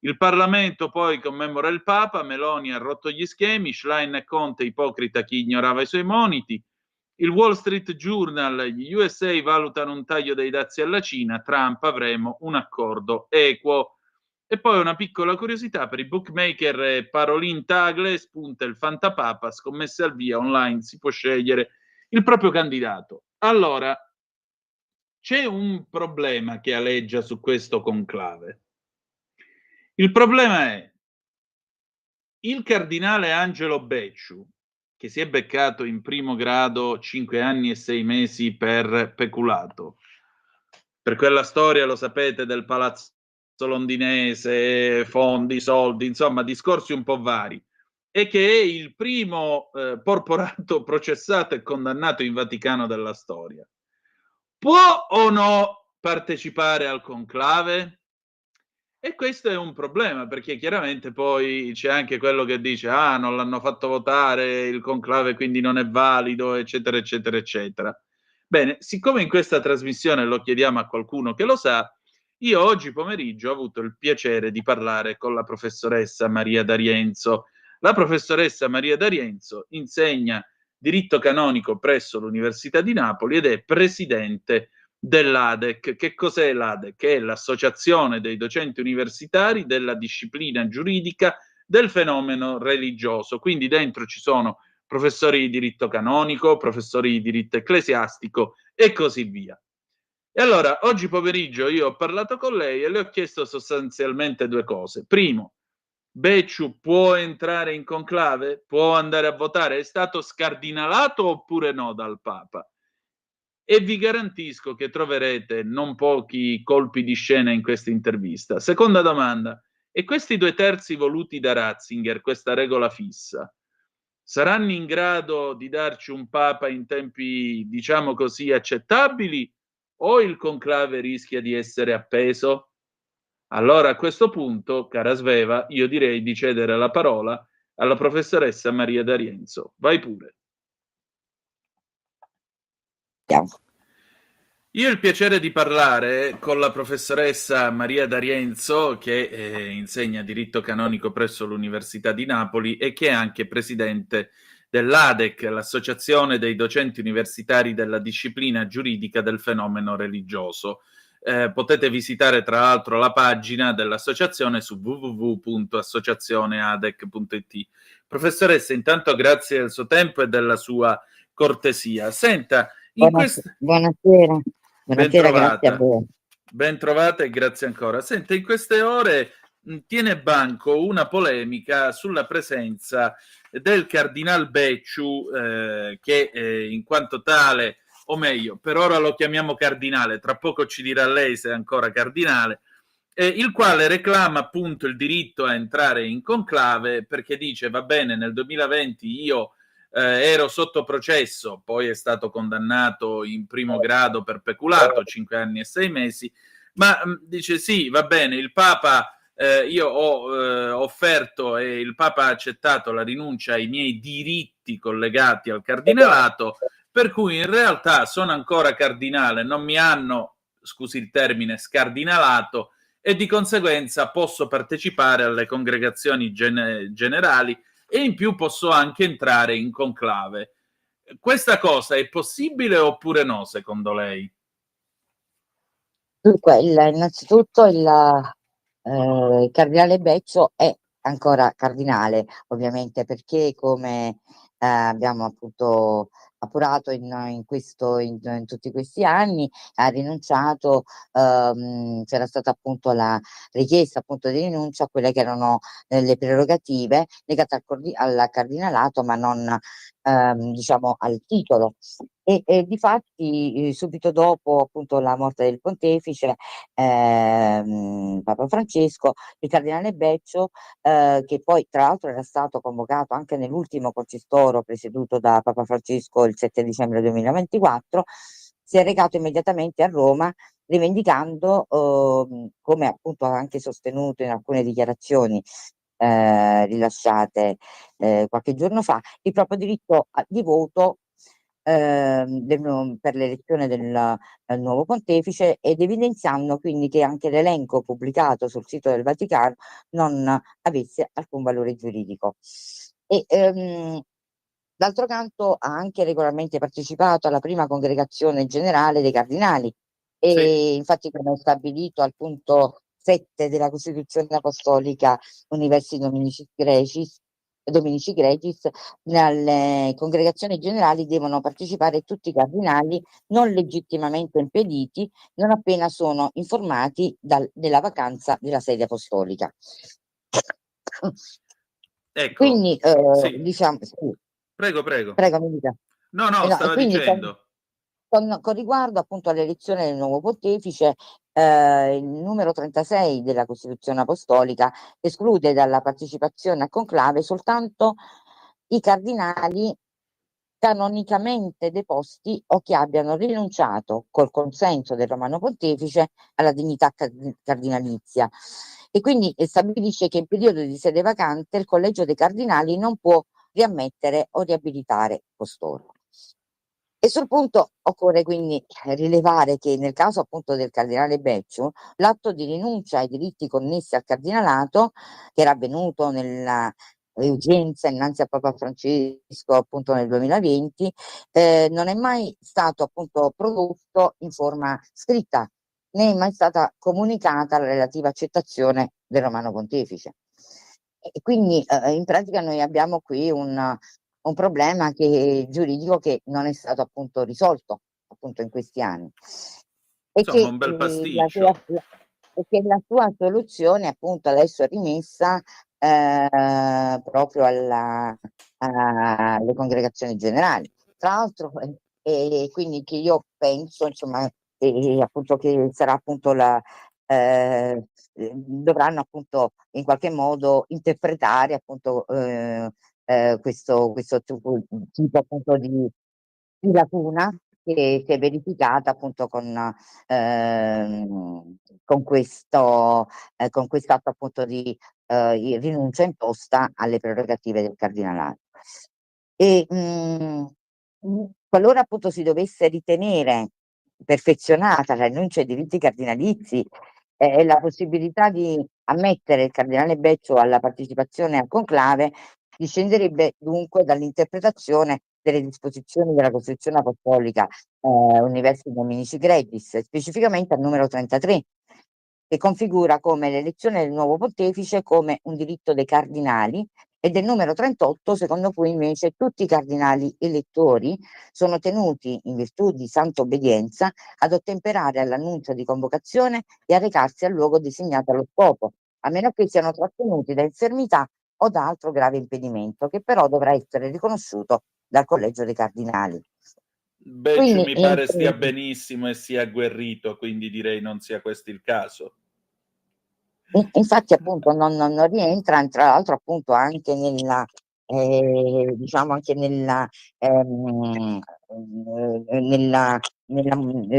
Il Parlamento poi commemora il Papa, Meloni ha rotto gli schemi, Schlein e Conte ipocrita chi ignorava i suoi moniti. Il Wall Street Journal, gli USA valutano un taglio dei dazi alla Cina, Trump avremo un accordo equo. E poi una piccola curiosità per i bookmaker, Parolin Tagle, spunta il Fantapapa, scommesse al via online, si può scegliere il proprio candidato. Allora, c'è un problema che aleggia su questo conclave. Il problema è il cardinale Angelo Becciu, che si è beccato in primo grado 5 anni e 6 mesi per peculato. Per quella storia, lo sapete, del palazzo londinese, fondi, soldi, insomma, discorsi un po' vari. E che è il primo porporato processato e condannato in Vaticano della storia. Può o no partecipare al conclave? E questo è un problema, perché chiaramente poi c'è anche quello che dice: ah, non l'hanno fatto votare il conclave, quindi non è valido, eccetera, eccetera, eccetera. Bene, siccome in questa trasmissione lo chiediamo a qualcuno che lo sa, io oggi pomeriggio ho avuto il piacere di parlare con la professoressa Maria D'Arienzo. La professoressa Maria D'Arienzo insegna diritto canonico presso l'Università di Napoli ed è presidente dell'ADEC. Che cos'è l'ADEC? È l'Associazione dei Docenti Universitari della disciplina giuridica del fenomeno religioso. Quindi dentro ci sono professori di diritto canonico, professori di diritto ecclesiastico e così via. E allora, oggi pomeriggio io ho parlato con lei e le ho chiesto sostanzialmente due cose. Primo, Becciu può entrare in conclave? Può andare a votare? È stato scardinalato oppure no dal Papa? E vi garantisco che troverete non pochi colpi di scena in questa intervista. Seconda domanda, e questi 2/3 voluti da Ratzinger, questa regola fissa, saranno in grado di darci un Papa in tempi, diciamo così, accettabili o il conclave rischia di essere appeso? Allora a questo punto, cara Sveva, io direi di cedere la parola alla professoressa Maria D'Arienzo. Vai pure. Io ho il piacere di parlare con la professoressa Maria D'Arienzo, che insegna diritto canonico presso l'Università di Napoli e che è anche presidente dell'ADEC, l'Associazione dei Docenti Universitari della Disciplina Giuridica del Fenomeno Religioso. Potete visitare tra l'altro la pagina dell'associazione su www.associazioneadec.it. Professoressa, intanto grazie del suo tempo e della sua cortesia. Senta, buonasera. Buonasera, grazie a voi. Ben trovata e grazie ancora. Senta, in queste ore tiene banco una polemica sulla presenza del Cardinal Becciu, che in quanto tale, o meglio, per ora lo chiamiamo cardinale, tra poco ci dirà lei se è ancora cardinale, il quale reclama appunto il diritto a entrare in conclave perché dice: va bene, nel 2020 io ero sotto processo, poi è stato condannato in primo grado per peculato, 5 anni e 6 mesi, ma dice sì, va bene, il Papa, io ho offerto e il Papa ha accettato la rinuncia ai miei diritti collegati al cardinalato, per cui in realtà sono ancora cardinale, non mi hanno, scusi il termine, scardinalato e di conseguenza posso partecipare alle congregazioni generali e in più posso anche entrare in conclave. Questa cosa è possibile oppure no, secondo lei? Dunque, innanzitutto il cardinale Beccio è ancora cardinale, ovviamente, perché come abbiamo appunto appurato in tutti questi anni, ha rinunciato, c'era stata appunto la richiesta appunto di rinuncia a quelle che erano le prerogative legate al cardinalato, ma non diciamo al titolo. E difatti subito dopo appunto la morte del pontefice Papa Francesco, il cardinale Beccio, che poi tra l'altro era stato convocato anche nell'ultimo concistoro presieduto da Papa Francesco il 7 dicembre 2024, si è recato immediatamente a Roma rivendicando, come appunto ha anche sostenuto in alcune dichiarazioni rilasciate qualche giorno fa, il proprio diritto di voto per l'elezione del nuovo pontefice, ed evidenziando quindi che anche l'elenco pubblicato sul sito del Vaticano non avesse alcun valore giuridico. E, d'altro canto ha anche regolarmente partecipato alla prima congregazione generale dei cardinali Sì. e infatti, come stabilito al punto 7 della Costituzione Apostolica Universi Dominici Gregis, nelle congregazioni generali devono partecipare tutti i cardinali non legittimamente impediti, non appena sono informati della vacanza della sede apostolica. Ecco, Quindi, sì. diciamo, sì. Prego, prego. Prego, mi dica. No, no, E stava quindi dicendo. con riguardo appunto all'elezione del nuovo pontefice, il numero 36 della Costituzione Apostolica esclude dalla partecipazione al conclave soltanto i cardinali canonicamente deposti o che abbiano rinunciato col consenso del Romano Pontefice alla dignità cardinalizia, e quindi stabilisce che in periodo di sede vacante il Collegio dei Cardinali non può riammettere o riabilitare costoro. E sul punto occorre quindi rilevare che nel caso appunto del cardinale Becciu, l'atto di rinuncia ai diritti connessi al cardinalato, che era avvenuto nella udienza innanzi a Papa Francesco appunto nel 2020, non è mai stato appunto prodotto in forma scritta, né è mai stata comunicata la relativa accettazione del Romano Pontefice. E quindi in pratica noi abbiamo qui un problema giuridico che non è stato appunto risolto appunto in questi anni, e Insomma, che, un bel la pasticcio. e che la sua soluzione appunto adesso è rimessa proprio alle congregazioni generali. Tra l'altro, e quindi che io penso, insomma, appunto che sarà appunto dovranno appunto in qualche modo interpretare appunto questo tipo appunto di lacuna che si è verificata appunto con con quest'atto appunto di rinuncia imposta alle prerogative del cardinalato. E qualora appunto si dovesse ritenere perfezionata la rinuncia ai diritti cardinalizi e la possibilità di ammettere il cardinale Beccio alla partecipazione al conclave, discenderebbe dunque dall'interpretazione delle disposizioni della Costituzione Apostolica Universi Dominici Gregis, specificamente al numero 33, che configura come l'elezione del nuovo pontefice come un diritto dei cardinali, e del numero 38, secondo cui invece tutti i cardinali elettori sono tenuti, in virtù di santa obbedienza, ad ottemperare all'annuncio di convocazione e a recarsi al luogo designato allo scopo, a meno che siano trattenuti da infermità o da altro grave impedimento, che però dovrà essere riconosciuto dal Collegio dei Cardinali. Becciu Quindi, mi pare stia benissimo e sia agguerrito, quindi direi non sia questo il caso. infatti appunto non rientra, tra l'altro appunto anche diciamo anche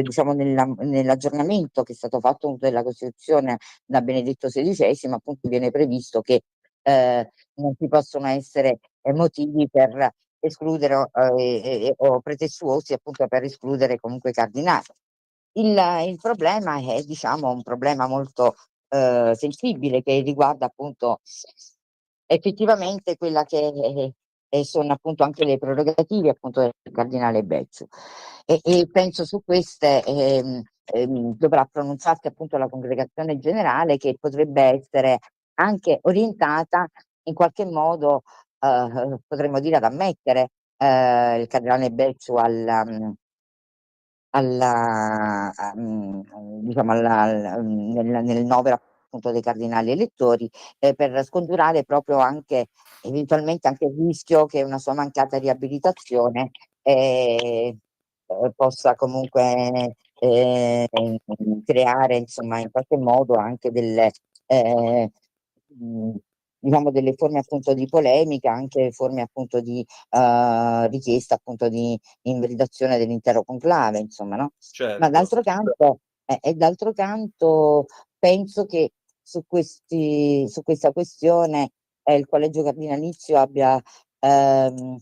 diciamo nell'aggiornamento che è stato fatto della Costituzione da Benedetto XVI, appunto viene previsto che non ci possono essere motivi per escludere o pretestuosi appunto per escludere comunque i cardinali. Il problema è, diciamo, un problema molto sensibile, che riguarda appunto effettivamente quella che sono appunto anche le prerogative appunto del cardinale Becciu, e penso su queste dovrà pronunciarsi appunto la congregazione generale, che potrebbe essere anche orientata in qualche modo, potremmo dire, ad ammettere il cardinale Becciu diciamo nel novero appunto dei cardinali elettori, per scongiurare proprio anche eventualmente anche il rischio che una sua mancata riabilitazione possa comunque creare insomma in qualche modo anche delle mh, diciamo delle forme appunto di polemica, anche forme appunto di richiesta appunto di invalidazione dell'intero conclave, insomma, no? Ma Certo. d'altro canto d'altro canto penso che su questa questione, il collegio cardinalizio abbia, ehm,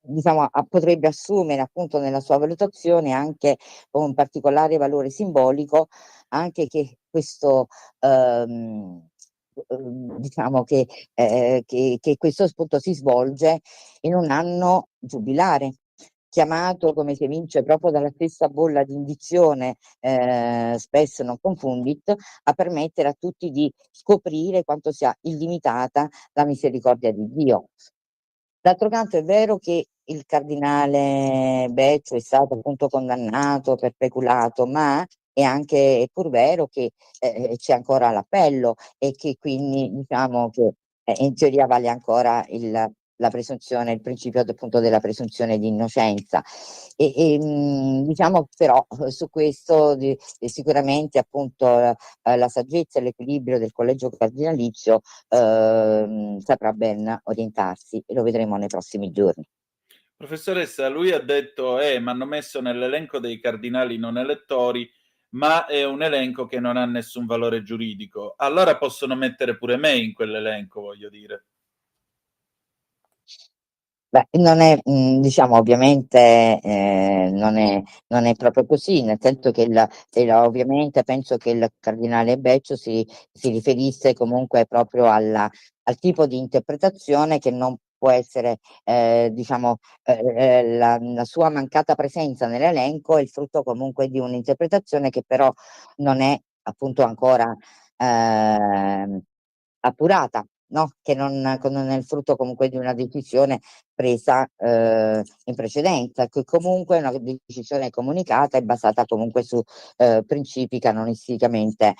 diciamo potrebbe assumere appunto nella sua valutazione anche un particolare valore simbolico, anche che questo, ehm, diciamo che questo appunto si svolge in un anno giubilare, chiamato, come si evince proprio dalla stessa bolla di indizione, "Spes non confundit", a permettere a tutti di scoprire quanto sia illimitata la misericordia di Dio. D'altro canto è vero che il cardinale Becciu è stato appunto condannato per peculato, ma è pur vero che, c'è ancora l'appello e che quindi diciamo che, in teoria vale ancora la presunzione il principio appunto della presunzione di innocenza. Diciamo però su questo sicuramente appunto, la saggezza e l'equilibrio del collegio cardinalizio saprà ben orientarsi e lo vedremo nei prossimi giorni. Professoressa, lui ha detto, m'hanno messo nell'elenco dei cardinali non elettori, ma è un elenco che non ha nessun valore giuridico. Allora possono mettere pure me in quell'elenco, voglio dire. Beh, non è diciamo ovviamente, non è proprio così, nel senso che ovviamente penso che il cardinale Becciu si riferisse comunque proprio al tipo di interpretazione che non può essere, diciamo, la sua mancata presenza nell'elenco è il frutto comunque di un'interpretazione che però non è appunto ancora, ehm, appurata, no, che non è il frutto comunque di una decisione presa, in precedenza, che comunque è una decisione comunicata e basata comunque su, principi canonisticamente,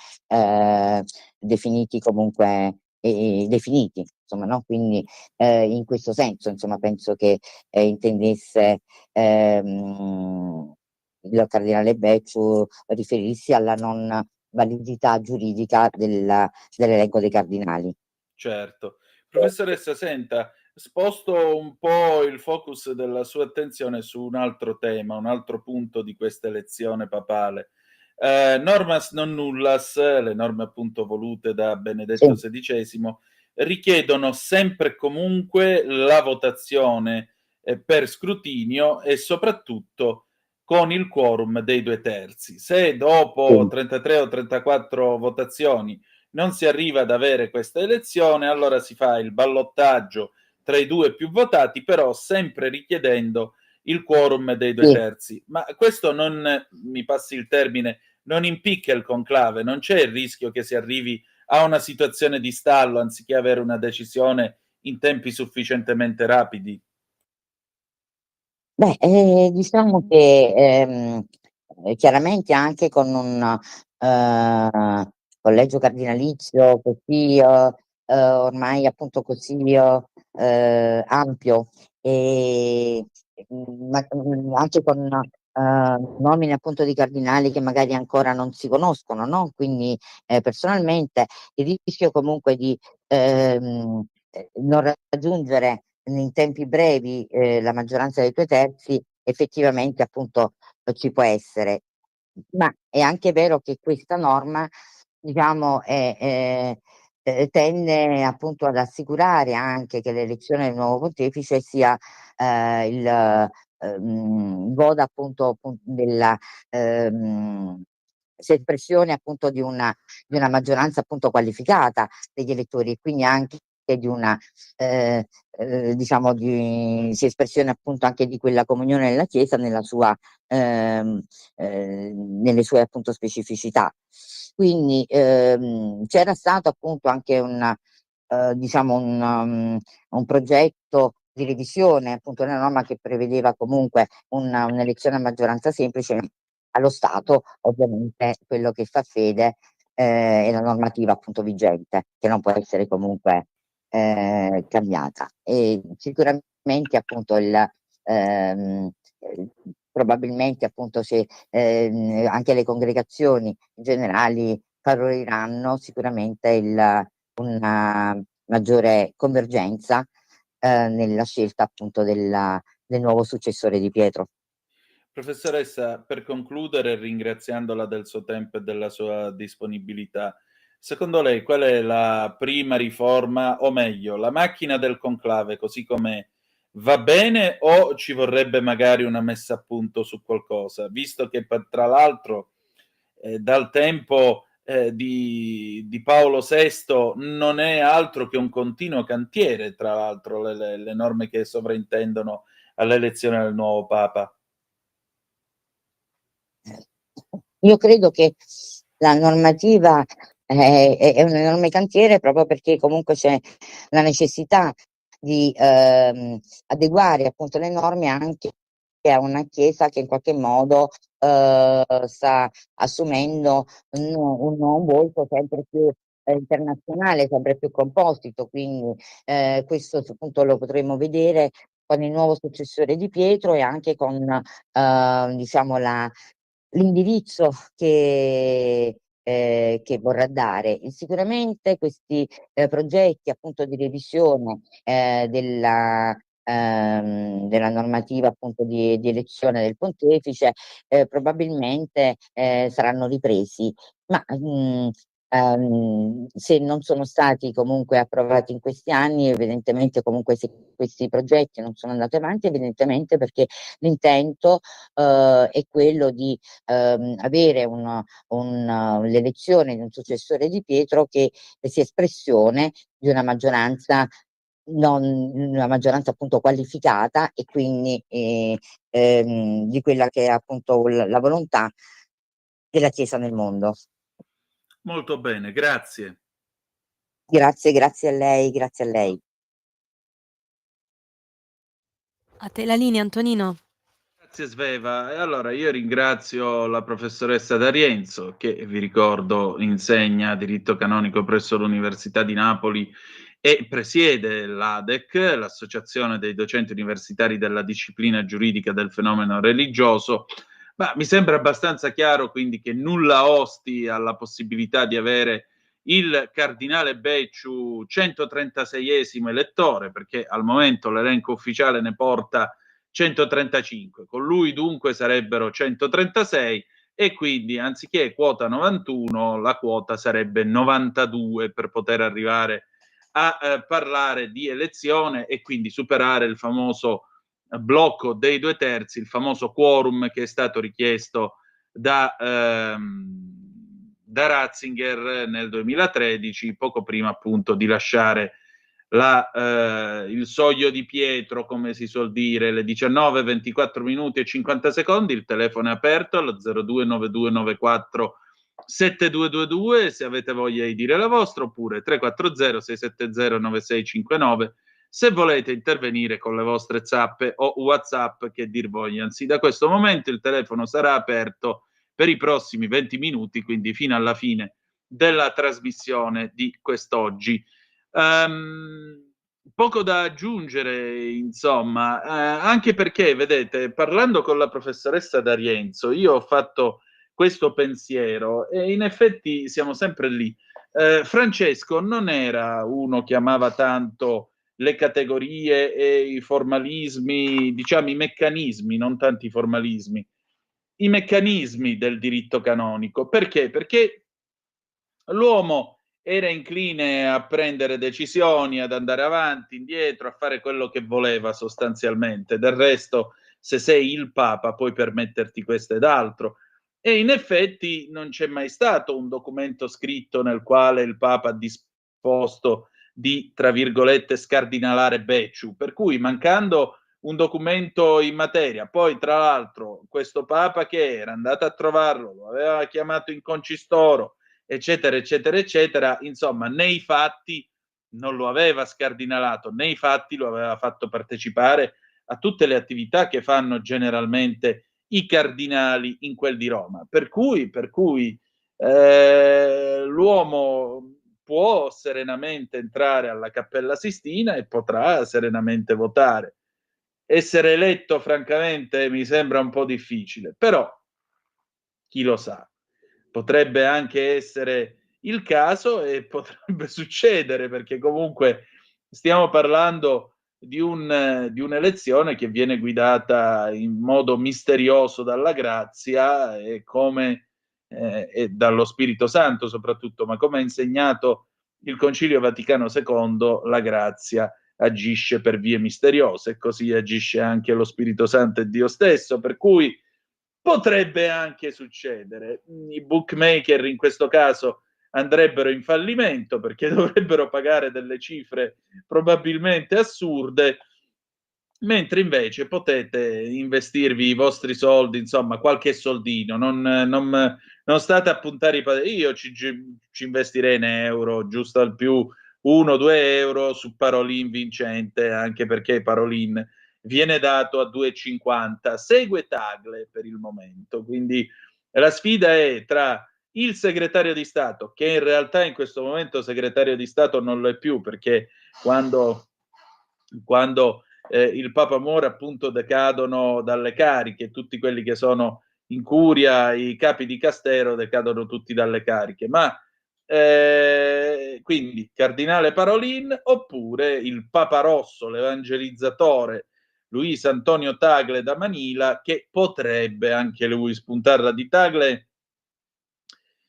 definiti comunque definiti, insomma, no, quindi, in questo senso, insomma, penso che, intendesse, il cardinale Becciu riferirsi alla non validità giuridica dell'elenco dei cardinali. Certo. Professoressa, senta, sposto un po' il focus della sua attenzione su un altro tema, un altro punto di questa elezione papale. Normas non nullas, le norme appunto volute da Benedetto Sì, XVI, richiedono sempre e comunque la votazione, per scrutinio e soprattutto con il quorum dei 2/3. Se dopo sì. 33 o 34 votazioni non si arriva ad avere questa elezione, allora si fa il ballottaggio tra i due più votati, però sempre richiedendo il quorum dei due Sì. terzi. Ma questo non, mi passi il termine, non impicca il conclave, non c'è il rischio che si arrivi a una situazione di stallo anziché avere una decisione in tempi sufficientemente rapidi? Beh, diciamo che, chiaramente anche con un, collegio cardinalizio così, ormai appunto così, ampio, ehm, anche con, nomine appunto di cardinali che magari ancora non si conoscono, no, quindi, personalmente il rischio comunque di, non raggiungere in tempi brevi, la maggioranza dei 2/3 effettivamente appunto ci può essere. Ma è anche vero che questa norma diciamo tende appunto ad assicurare anche che l'elezione del nuovo pontefice sia, goda appunto della, ehm, sia espressione appunto di una maggioranza appunto qualificata degli elettori e quindi anche di una ehm, diciamo sia espressione appunto anche di quella comunione nella Chiesa ehm, nelle sue appunto specificità. Quindi, c'era stato appunto anche diciamo un progetto di revisione, appunto una norma che prevedeva comunque un'elezione a maggioranza semplice. Allo stato ovviamente quello che fa fede, e la normativa appunto vigente, che non può essere comunque cambiata. E sicuramente appunto probabilmente appunto se anche le congregazioni generali favoriranno sicuramente una maggiore convergenza nella scelta appunto del nuovo successore di Pietro. Professoressa, per concludere, ringraziandola del suo tempo e della sua disponibilità, secondo lei qual è la prima riforma, o meglio, la macchina del conclave così com'è, va bene o ci vorrebbe magari una messa a punto su qualcosa? Visto che tra l'altro dal tempo di Paolo VI non è altro che un continuo cantiere, tra l'altro, le norme che sovrintendono all'elezione del nuovo Papa. Io credo che la normativa è un enorme cantiere proprio perché comunque c'è la necessità di adeguare appunto le norme anche a una Chiesa che in qualche modo sta assumendo un volto sempre più internazionale, sempre più composito, quindi questo appunto lo potremo vedere con il nuovo successore di Pietro e anche con diciamo l'indirizzo che vorrà dare. E sicuramente questi progetti appunto di revisione della normativa appunto di elezione del pontefice probabilmente saranno ripresi, ma se non sono stati comunque approvati in questi anni, evidentemente comunque se questi progetti non sono andati avanti, evidentemente perché l'intento è quello di avere l'elezione di un successore di Pietro che sia espressione di una maggioranza una maggioranza appunto qualificata e quindi di quella che è appunto la volontà della Chiesa nel mondo. Molto bene, grazie. Grazie a lei, grazie a lei. A te la linea, Antonino. Grazie Sveva. E allora io ringrazio la professoressa D'Arienzo, che vi ricordo insegna diritto canonico presso l'Università di Napoli e presiede l'ADEC, l'Associazione dei Docenti Universitari della Disciplina Giuridica del Fenomeno Religioso. Ma mi sembra abbastanza chiaro quindi che nulla osti alla possibilità di avere il cardinale Becciu 136esimo elettore, perché al momento l'elenco ufficiale ne porta 135. Con lui dunque sarebbero 136 e quindi anziché quota 91 la quota sarebbe 92 per poter arrivare a parlare di elezione e quindi superare il famoso blocco dei 2/3, il famoso quorum che è stato richiesto da Ratzinger nel 2013, poco prima appunto di lasciare il soglio di Pietro, come si suol dire, le 19, 24 minuti e 50 secondi. Il telefono è aperto allo 029294 7222 se avete voglia di dire la vostra, oppure 340 670 9659 se volete intervenire con le vostre zappe o WhatsApp, che dir vogliansi. Da questo momento il telefono sarà aperto per i prossimi 20 minuti, quindi fino alla fine della trasmissione di quest'oggi. Poco da aggiungere, insomma, anche perché, vedete, parlando con la professoressa D'Arienzo, io ho fatto questo pensiero e in effetti siamo sempre lì. Francesco non era uno che amava tanto le categorie e i formalismi, diciamo i meccanismi, non tanti formalismi, i meccanismi del diritto canonico. Perché? Perché l'uomo era incline a prendere decisioni, ad andare avanti, indietro, a fare quello che voleva sostanzialmente. Del resto, se sei il Papa, puoi permetterti questo ed altro. E in effetti non c'è mai stato un documento scritto nel quale il Papa ha disposto di, tra virgolette, scardinalare Becciu, per cui mancando un documento in materia, poi tra l'altro questo Papa che era andato a trovarlo, lo aveva chiamato in concistoro, eccetera, eccetera, eccetera, insomma, nei fatti non lo aveva scardinalato, nei fatti lo aveva fatto partecipare a tutte le attività che fanno generalmente i cardinali in quel di Roma. Per cui l'uomo può serenamente entrare alla Cappella Sistina e potrà serenamente votare. Essere eletto, francamente, mi sembra un po' difficile, però chi lo sa, potrebbe anche essere il caso e potrebbe succedere, perché comunque stiamo parlando di un'elezione che viene guidata in modo misterioso dalla grazia e dallo Spirito Santo soprattutto, ma come ha insegnato il Concilio Vaticano II, la grazia agisce per vie misteriose, e così agisce anche lo Spirito Santo e Dio stesso, per cui potrebbe anche succedere. I bookmaker in questo caso andrebbero in fallimento perché dovrebbero pagare delle cifre probabilmente assurde, mentre invece potete investirvi i vostri soldi, insomma, qualche soldino, non state a puntare io ci investirei in euro, giusto al più 1-2 euro su Parolin vincente, anche perché Parolin viene dato a 2,50, segue Tagle per il momento, quindi la sfida è tra il segretario di Stato, che in realtà in questo momento segretario di Stato non lo è più, perché quando il Papa muore, appunto, decadono dalle cariche tutti quelli che sono in curia, i capi di Castero decadono tutti dalle cariche, ma quindi Cardinale Parolin oppure il Papa Rosso, l'evangelizzatore Luis Antonio Tagle da Manila, che potrebbe anche lui spuntarla. Di Tagle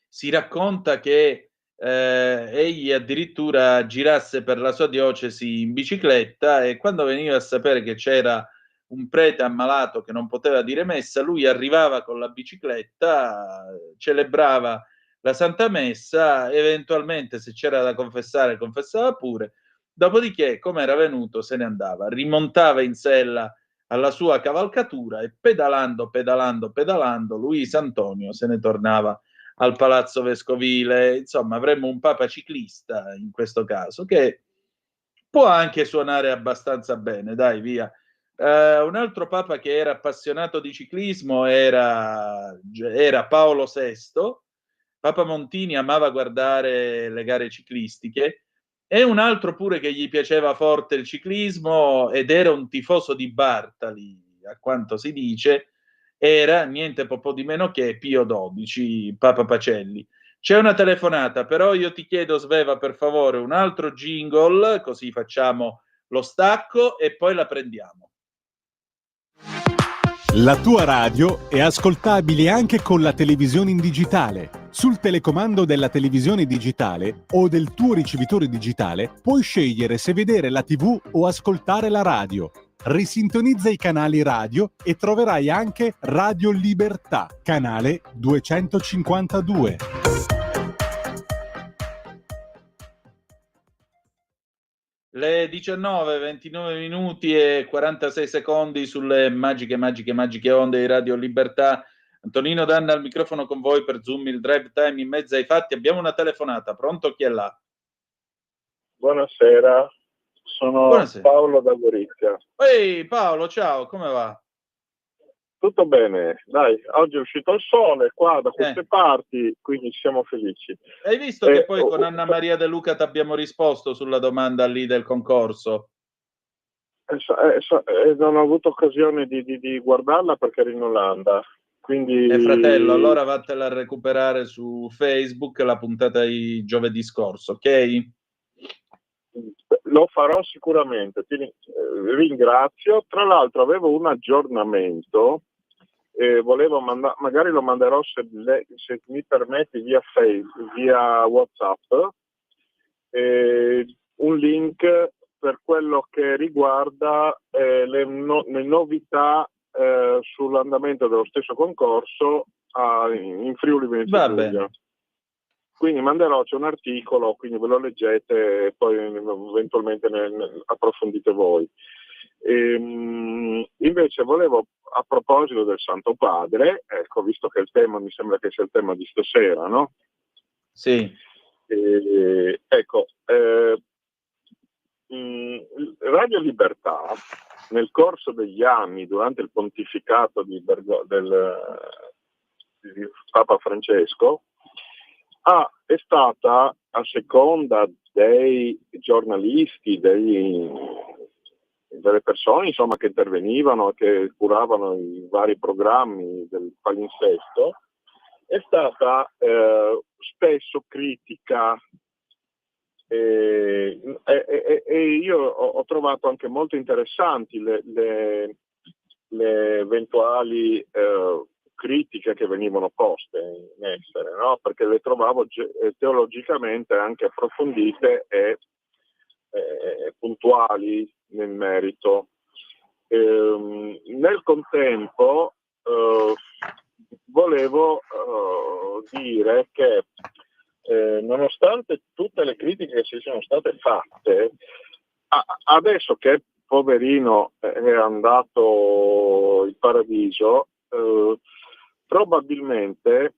si racconta che egli addirittura girasse per la sua diocesi in bicicletta, e quando veniva a sapere che c'era un prete ammalato che non poteva dire messa, lui arrivava con la bicicletta, celebrava la Santa Messa, eventualmente se c'era da confessare confessava pure, dopodiché, come era venuto, se ne andava, rimontava in sella alla sua cavalcatura e pedalando, Luis Antonio se ne tornava al Palazzo Vescovile. Insomma, avremmo un Papa ciclista in questo caso, che può anche suonare abbastanza bene, dai, via. Un altro Papa che era appassionato di ciclismo era Paolo VI. Papa Montini amava guardare le gare ciclistiche, e un altro pure che gli piaceva forte il ciclismo ed era un tifoso di Bartali, a quanto si dice, era niente po' di meno che Pio XII, Papa Pacelli. C'è una telefonata, però io ti chiedo, Sveva, per favore, un altro jingle, così facciamo lo stacco e poi la prendiamo. La tua radio è ascoltabile anche con la televisione in digitale. Sul telecomando della televisione digitale o del tuo ricevitore digitale puoi scegliere se vedere la TV o ascoltare la radio. Risintonizza i canali radio e troverai anche Radio Libertà, canale 252. Le 19, 29 minuti e 46 secondi sulle magiche onde di Radio Libertà. Antonino Danna al microfono con voi per Zoom, il drive time in mezzo ai fatti. Abbiamo una telefonata, pronto? Chi è là? Buonasera, sono Buonasera. Paolo da Gorizia. Ehi Paolo, ciao, come va? Tutto bene, dai, oggi è uscito il sole qua da queste parti, quindi siamo felici. Hai visto che poi con Anna Maria De Luca ti abbiamo risposto sulla domanda lì del concorso? Non ho avuto occasione di guardarla perché ero in Olanda. Quindi... fratello, allora vattela a recuperare su Facebook, la puntata di giovedì scorso, ok? Lo farò sicuramente, ti ringrazio. Tra l'altro avevo un aggiornamento, volevo magari lo manderò se mi permetti via Facebook, via WhatsApp, un link per quello che riguarda le novità sull'andamento dello stesso concorso in Friuli Venezia Giulia. Quindi manderò, c'è un articolo, quindi ve lo leggete e poi eventualmente ne approfondite voi. Invece volevo, a proposito del Santo Padre, ecco, visto che il tema mi sembra che sia il tema di stasera, no? Sì. Ecco, Radio Libertà, nel corso degli anni, durante il pontificato del Papa Francesco, è stata, a seconda dei giornalisti, delle persone insomma che intervenivano e che curavano i vari programmi del palinsesto, è stata spesso critica e io ho trovato anche molto interessanti le eventuali critiche che venivano poste in essere, no? Perché le trovavo teologicamente anche approfondite e puntuali nel merito. Nel contempo volevo dire che nonostante tutte le critiche che si sono state fatte, adesso che poverino è andato in paradiso, probabilmente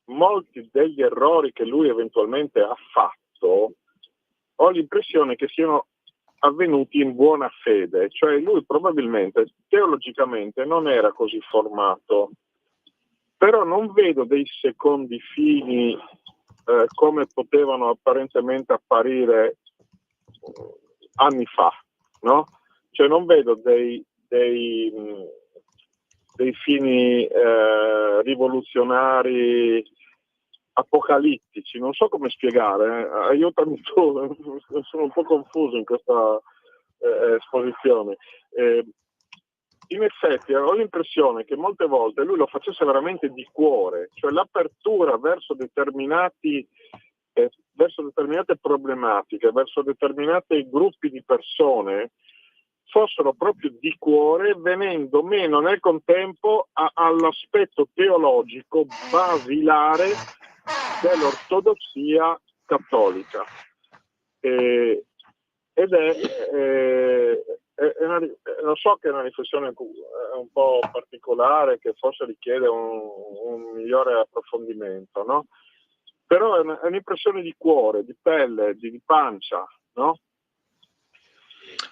molti degli errori che lui eventualmente ha fatto, ho l'impressione che siano avvenuti in buona fede, cioè lui probabilmente teologicamente non era così formato, però non vedo dei secondi fini come potevano apparentemente apparire anni fa, no? Cioè non vedo dei fini rivoluzionari apocalittici, non so come spiegare, aiutami tu, sono un po' confuso in questa esposizione. In effetti ho l'impressione che molte volte lui lo facesse veramente di cuore, cioè l'apertura verso determinate problematiche, verso determinati gruppi di persone, fossero proprio di cuore, venendo meno nel contempo all'aspetto teologico basilare dell'ortodossia cattolica. Ed lo so che è una riflessione un po' particolare, che forse richiede un migliore approfondimento, no? Però è un'impressione di cuore, di pelle, di pancia, no?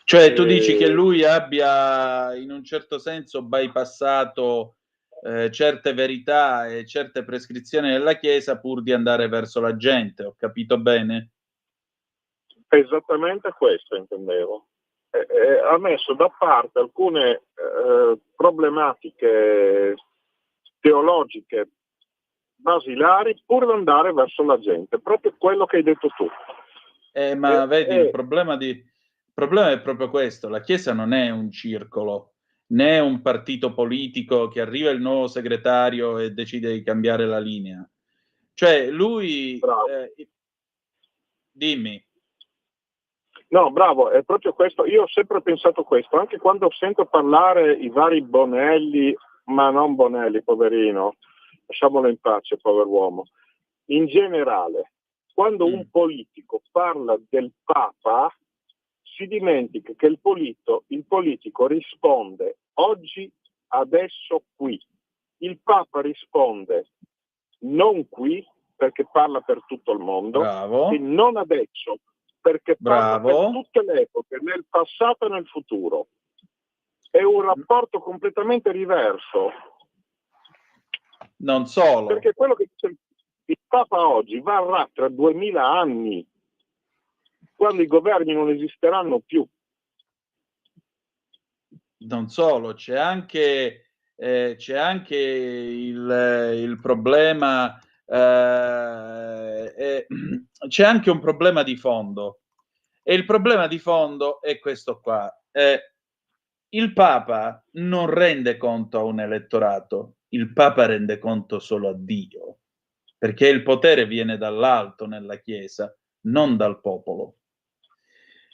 Cioè tu dici che lui abbia in un certo senso bypassato certe verità e certe prescrizioni della Chiesa pur di andare verso la gente, ho capito bene? Esattamente questo intendevo. Ha messo da parte alcune problematiche teologiche basilari pur di andare verso la gente, proprio quello che hai detto tu. Ma vedi, il problema è proprio questo: la Chiesa non è un circolo, né un partito politico che arriva il nuovo segretario e decide di cambiare la linea. Cioè lui... dimmi. No, bravo, è proprio questo. Io ho sempre pensato questo, anche quando sento parlare i vari Bonelli, ma non Bonelli, poverino, lasciamolo in pace, pover'uomo. In generale, quando un politico parla del Papa, si dimentica che il politico risponde oggi, adesso, qui. Il Papa risponde non qui, perché parla per tutto il mondo, Bravo. e non adesso, perché parla per tutte le epoche, nel passato e nel futuro. È un rapporto completamente diverso. Non solo. Perché quello che dice il Papa oggi varrà tra 2000 anni, quando i governi non esisteranno più. Non solo, c'è anche il problema, c'è anche un problema di fondo, e il problema di fondo è questo qua. Il Papa non rende conto a un elettorato, il Papa rende conto solo a Dio, perché il potere viene dall'alto nella Chiesa, non dal popolo.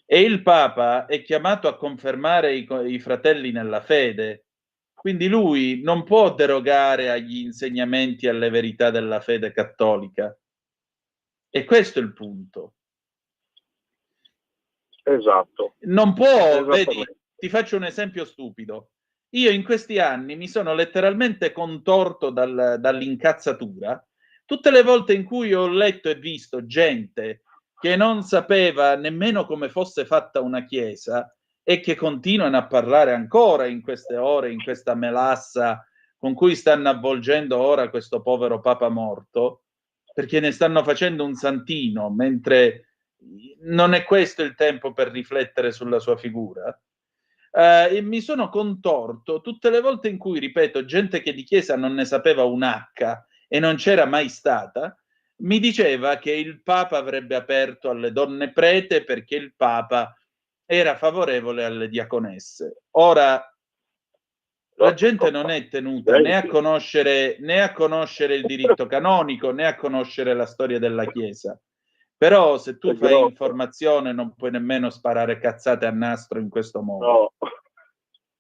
E il Papa è chiamato a confermare i fratelli nella fede, quindi lui non può derogare agli insegnamenti e alle verità della fede cattolica. E questo è il punto. Esatto. Non può, vedi, ti faccio un esempio stupido. Io in questi anni mi sono letteralmente contorto dall'incazzatura tutte le volte in cui ho letto e visto gente che non sapeva nemmeno come fosse fatta una chiesa e che continuano a parlare ancora in queste ore, in questa melassa con cui stanno avvolgendo ora questo povero Papa morto. perché ne stanno facendo un santino, mentre non è questo il tempo per riflettere sulla sua figura. E mi sono contorto tutte le volte in cui, ripeto, gente che di Chiesa non ne sapeva un H e non c'era mai stata, mi diceva che il Papa avrebbe aperto alle donne prete perché il Papa era favorevole alle diaconesse. Ora, la gente non è tenuta né a conoscere il diritto canonico né a conoscere la storia della Chiesa. Però se tu fai informazione non puoi nemmeno sparare cazzate a nastro in questo modo.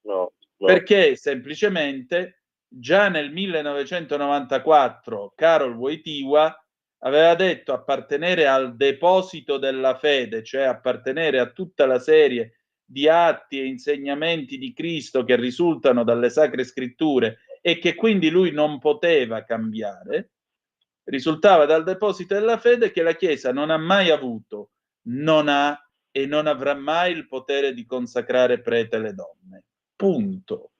No. Perché semplicemente già nel 1994 Karol Wojtyła aveva detto appartenere al deposito della fede, cioè appartenere a tutta la serie di atti e insegnamenti di Cristo che risultano dalle Sacre Scritture e che quindi lui non poteva cambiare. Risultava dal deposito della fede che la Chiesa non ha mai avuto, non ha e non avrà mai il potere di consacrare prete alle donne. Punto.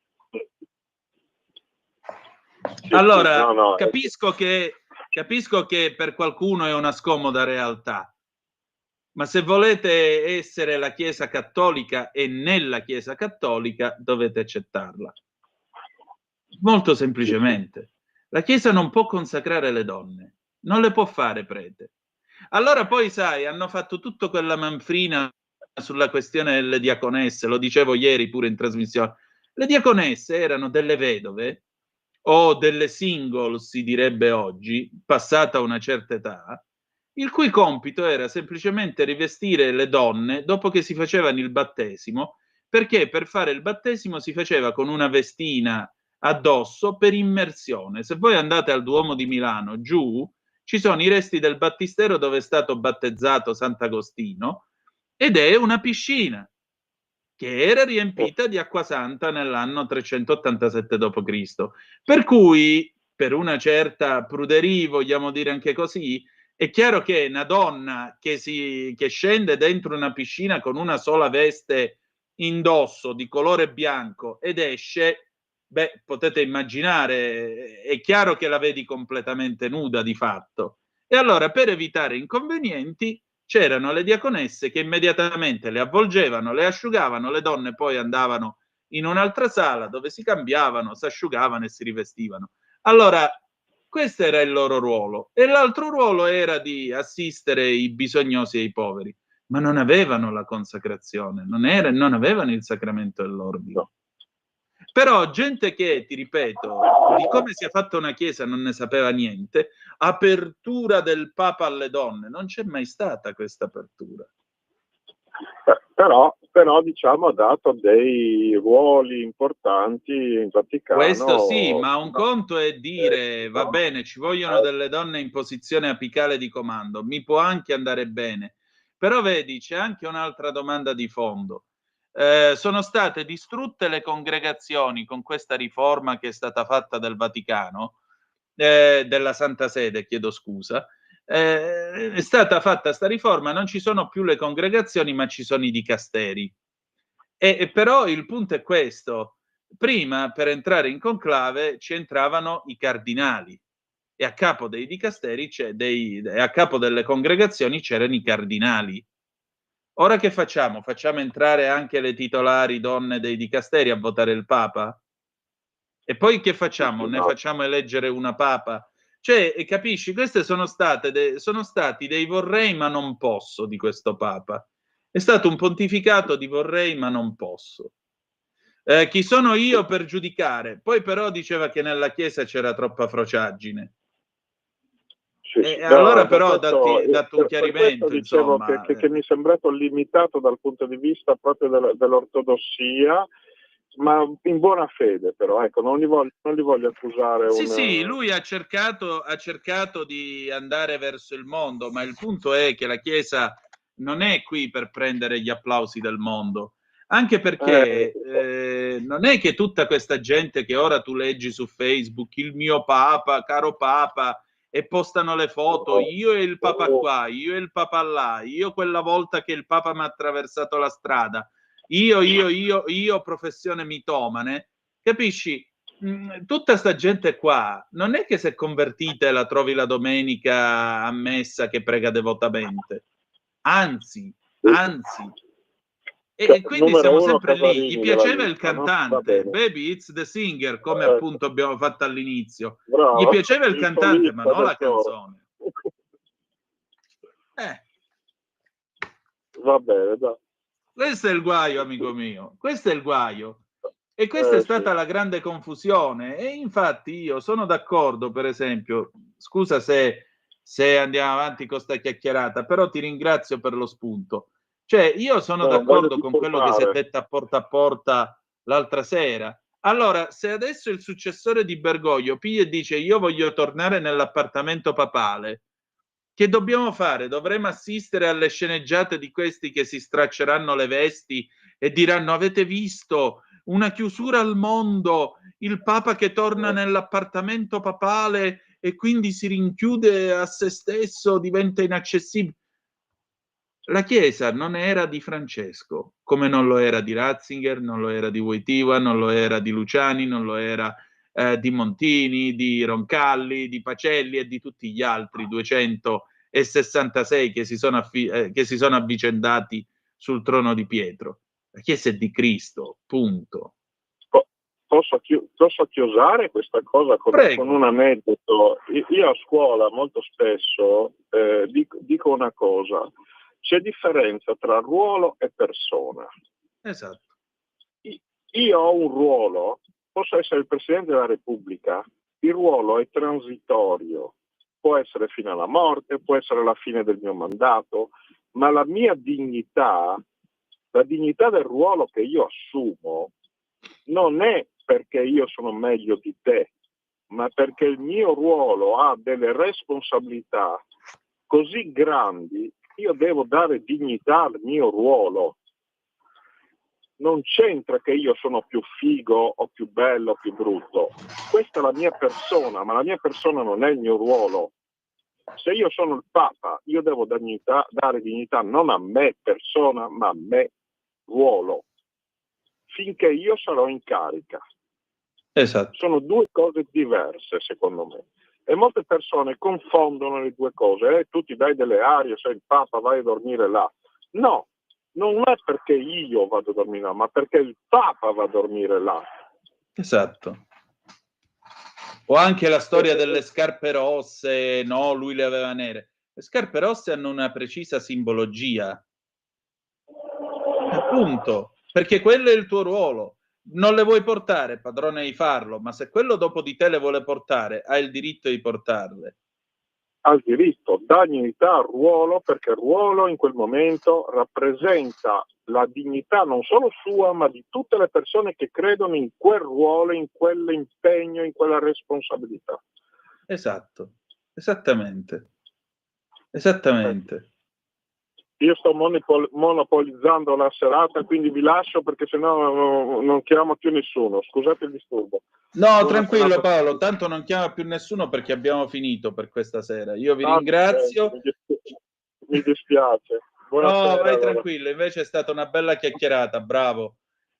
Allora, capisco che per qualcuno è una scomoda realtà, ma se volete essere la Chiesa cattolica e nella Chiesa cattolica dovete accettarla. Molto semplicemente. La Chiesa non può consacrare le donne, non le può fare prete. Allora poi, sai, hanno fatto tutta quella manfrina sulla questione delle diaconesse, lo dicevo ieri pure in trasmissione. Le diaconesse erano delle vedove o delle single, si direbbe oggi, passata una certa età, il cui compito era semplicemente rivestire le donne dopo che si facevano il battesimo, perché per fare il battesimo si faceva con una vestina addosso per immersione. Se voi andate al Duomo di Milano, giù, ci sono i resti del battistero dove è stato battezzato Sant'Agostino, ed è una piscina che era riempita di acqua santa nell'anno 387 d.C. Per cui, per una certa pruderie, vogliamo dire anche così, è chiaro che una donna che scende dentro una piscina con una sola veste indosso di colore bianco ed esce, beh, potete immaginare, è chiaro che la vedi completamente nuda di fatto. E allora, per evitare inconvenienti, c'erano le diaconesse che immediatamente le avvolgevano, le asciugavano, le donne poi andavano in un'altra sala dove si cambiavano, si asciugavano e si rivestivano. Allora, questo era il loro ruolo. E l'altro ruolo era di assistere i bisognosi e i poveri, ma non avevano la consacrazione, non avevano il sacramento dell'ordine. Però gente che, ti ripeto, di come sia fatta una chiesa non ne sapeva niente, apertura del Papa alle donne, non c'è mai stata questa apertura. Però diciamo ha dato dei ruoli importanti in Vaticano. Questo sì, ma un conto è dire va bene, ci vogliono delle donne in posizione apicale di comando, mi può anche andare bene, però vedi, c'è anche un'altra domanda di fondo. Sono state distrutte le congregazioni con questa riforma che è stata fatta del Vaticano, della Santa Sede, chiedo scusa. È stata fatta sta riforma, non ci sono più le congregazioni, ma ci sono i dicasteri. E però il punto è questo: prima per entrare in conclave ci entravano i cardinali e a capo dei dicasteri a capo delle congregazioni c'erano i cardinali. Ora che facciamo? Facciamo entrare anche le titolari donne dei dicasteri a votare il Papa? E poi che facciamo? Ne facciamo eleggere una Papa? Cioè, capisci? Queste sono stati dei vorrei ma non posso di questo Papa. È stato un pontificato di vorrei ma non posso. Chi sono io per giudicare? Poi però diceva che nella Chiesa c'era troppa frociaggine. Allora però ha dato un chiarimento. Dicevo insomma, che mi è sembrato limitato dal punto di vista proprio dell'ortodossia, ma in buona fede però, ecco, non li voglio accusare. Sì, lui ha cercato di andare verso il mondo, ma il punto è che la Chiesa non è qui per prendere gli applausi del mondo, anche perché non è che tutta questa gente che ora tu leggi su Facebook, il mio Papa, caro Papa, e postano le foto, io e il Papa qua, io e il Papa là, io quella volta che il Papa mi ha attraversato la strada, io professione mitomane, capisci? tutta sta gente qua non è che se convertite la trovi la domenica a messa che prega devotamente, anzi. E quindi Numero siamo uno sempre lì. Gli Casarini della piaceva il lista, no? Va cantante, bene. Baby It's the Singer, come Ecco. appunto abbiamo fatto all'inizio. Gli Bravo, piaceva il cantante, ma solista non del la coro. canzone. Va bene, dai. Questo è il guaio, amico mio. Questo è il guaio. E questa è stata Sì. la grande confusione. E infatti io sono d'accordo, per esempio, scusa se andiamo avanti con sta chiacchierata, però ti ringrazio per lo spunto. Cioè, io sono No, voglio d'accordo con quello che si è disturbare. detto a porta l'altra sera. Allora, se adesso il successore di Bergoglio piglia e dice io voglio tornare nell'appartamento papale, che dobbiamo fare? Dovremo assistere alle sceneggiate di questi che si stracceranno le vesti e diranno avete visto una chiusura al mondo, il Papa che torna nell'appartamento papale e quindi si rinchiude a se stesso, diventa inaccessibile. La Chiesa non era di Francesco, come non lo era di Ratzinger, non lo era di Wojtyła, non lo era di Luciani, non lo era di Montini, di Roncalli, di Pacelli e di tutti gli altri 266 che si sono avvicendati sul trono di Pietro. La Chiesa è di Cristo, punto. Posso chiosare questa cosa con un aneddoto? Io a scuola molto spesso dico una cosa: c'è differenza tra ruolo e persona. Esatto. Io ho un ruolo, posso essere il Presidente della Repubblica, il ruolo è transitorio, può essere fino alla morte, può essere la fine del mio mandato, ma la mia dignità, la dignità del ruolo che io assumo, non è perché io sono meglio di te, ma perché il mio ruolo ha delle responsabilità così grandi, io devo dare dignità al mio ruolo. Non c'entra che io sono più figo o più bello o più brutto. Questa è la mia persona, ma la mia persona non è il mio ruolo. Se io sono il Papa, io devo dare dignità non a me persona, ma a me ruolo, finché io sarò in carica. Esatto. Sono due cose diverse, secondo me. E molte persone confondono le due cose. Tu ti dai delle arie, sei il Papa, vai a dormire là. No, non è perché io vado a dormire là, ma perché il Papa va a dormire là. Esatto. O anche la storia delle scarpe rosse, no, lui le aveva nere. Le scarpe rosse hanno una precisa simbologia. Appunto, perché quello è il tuo ruolo. Non le vuoi portare, padrone di farlo, ma se quello dopo di te le vuole portare, hai il diritto di portarle. Al diritto, dà dignità al ruolo, perché il ruolo in quel momento rappresenta la dignità non solo sua, ma di tutte le persone che credono in quel ruolo, in quell'impegno, in quella responsabilità. Esatto, esattamente. Esattamente. Io sto monopolizzando la serata, quindi vi lascio perché sennò non chiamo più nessuno. Scusate il disturbo. No, Buona tranquillo serata. Paolo, tanto non chiama più nessuno perché abbiamo finito per questa sera. Io vi Ah, ringrazio. mi dispiace. Buonasera. No, vai allora. tranquillo, invece è stata una bella chiacchierata, bravo.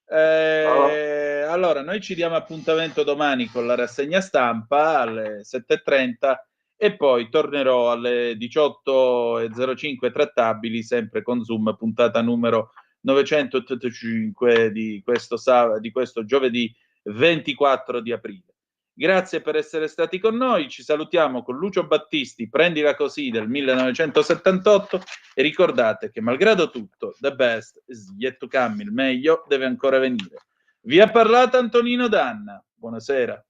Allora, noi ci diamo appuntamento domani con la rassegna stampa alle 7:30 e poi tornerò alle 18:05 trattabili, sempre con Zoom, puntata numero 985 di questo giovedì 24 di aprile. Grazie per essere stati con noi, ci salutiamo con Lucio Battisti, Prendila così del 1978 e ricordate che malgrado tutto, the best is yet to come, il meglio deve ancora venire. Vi ha parlato Antonino Danna, buonasera.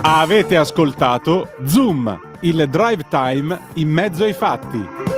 Avete ascoltato Zoom, il drive time in mezzo ai fatti.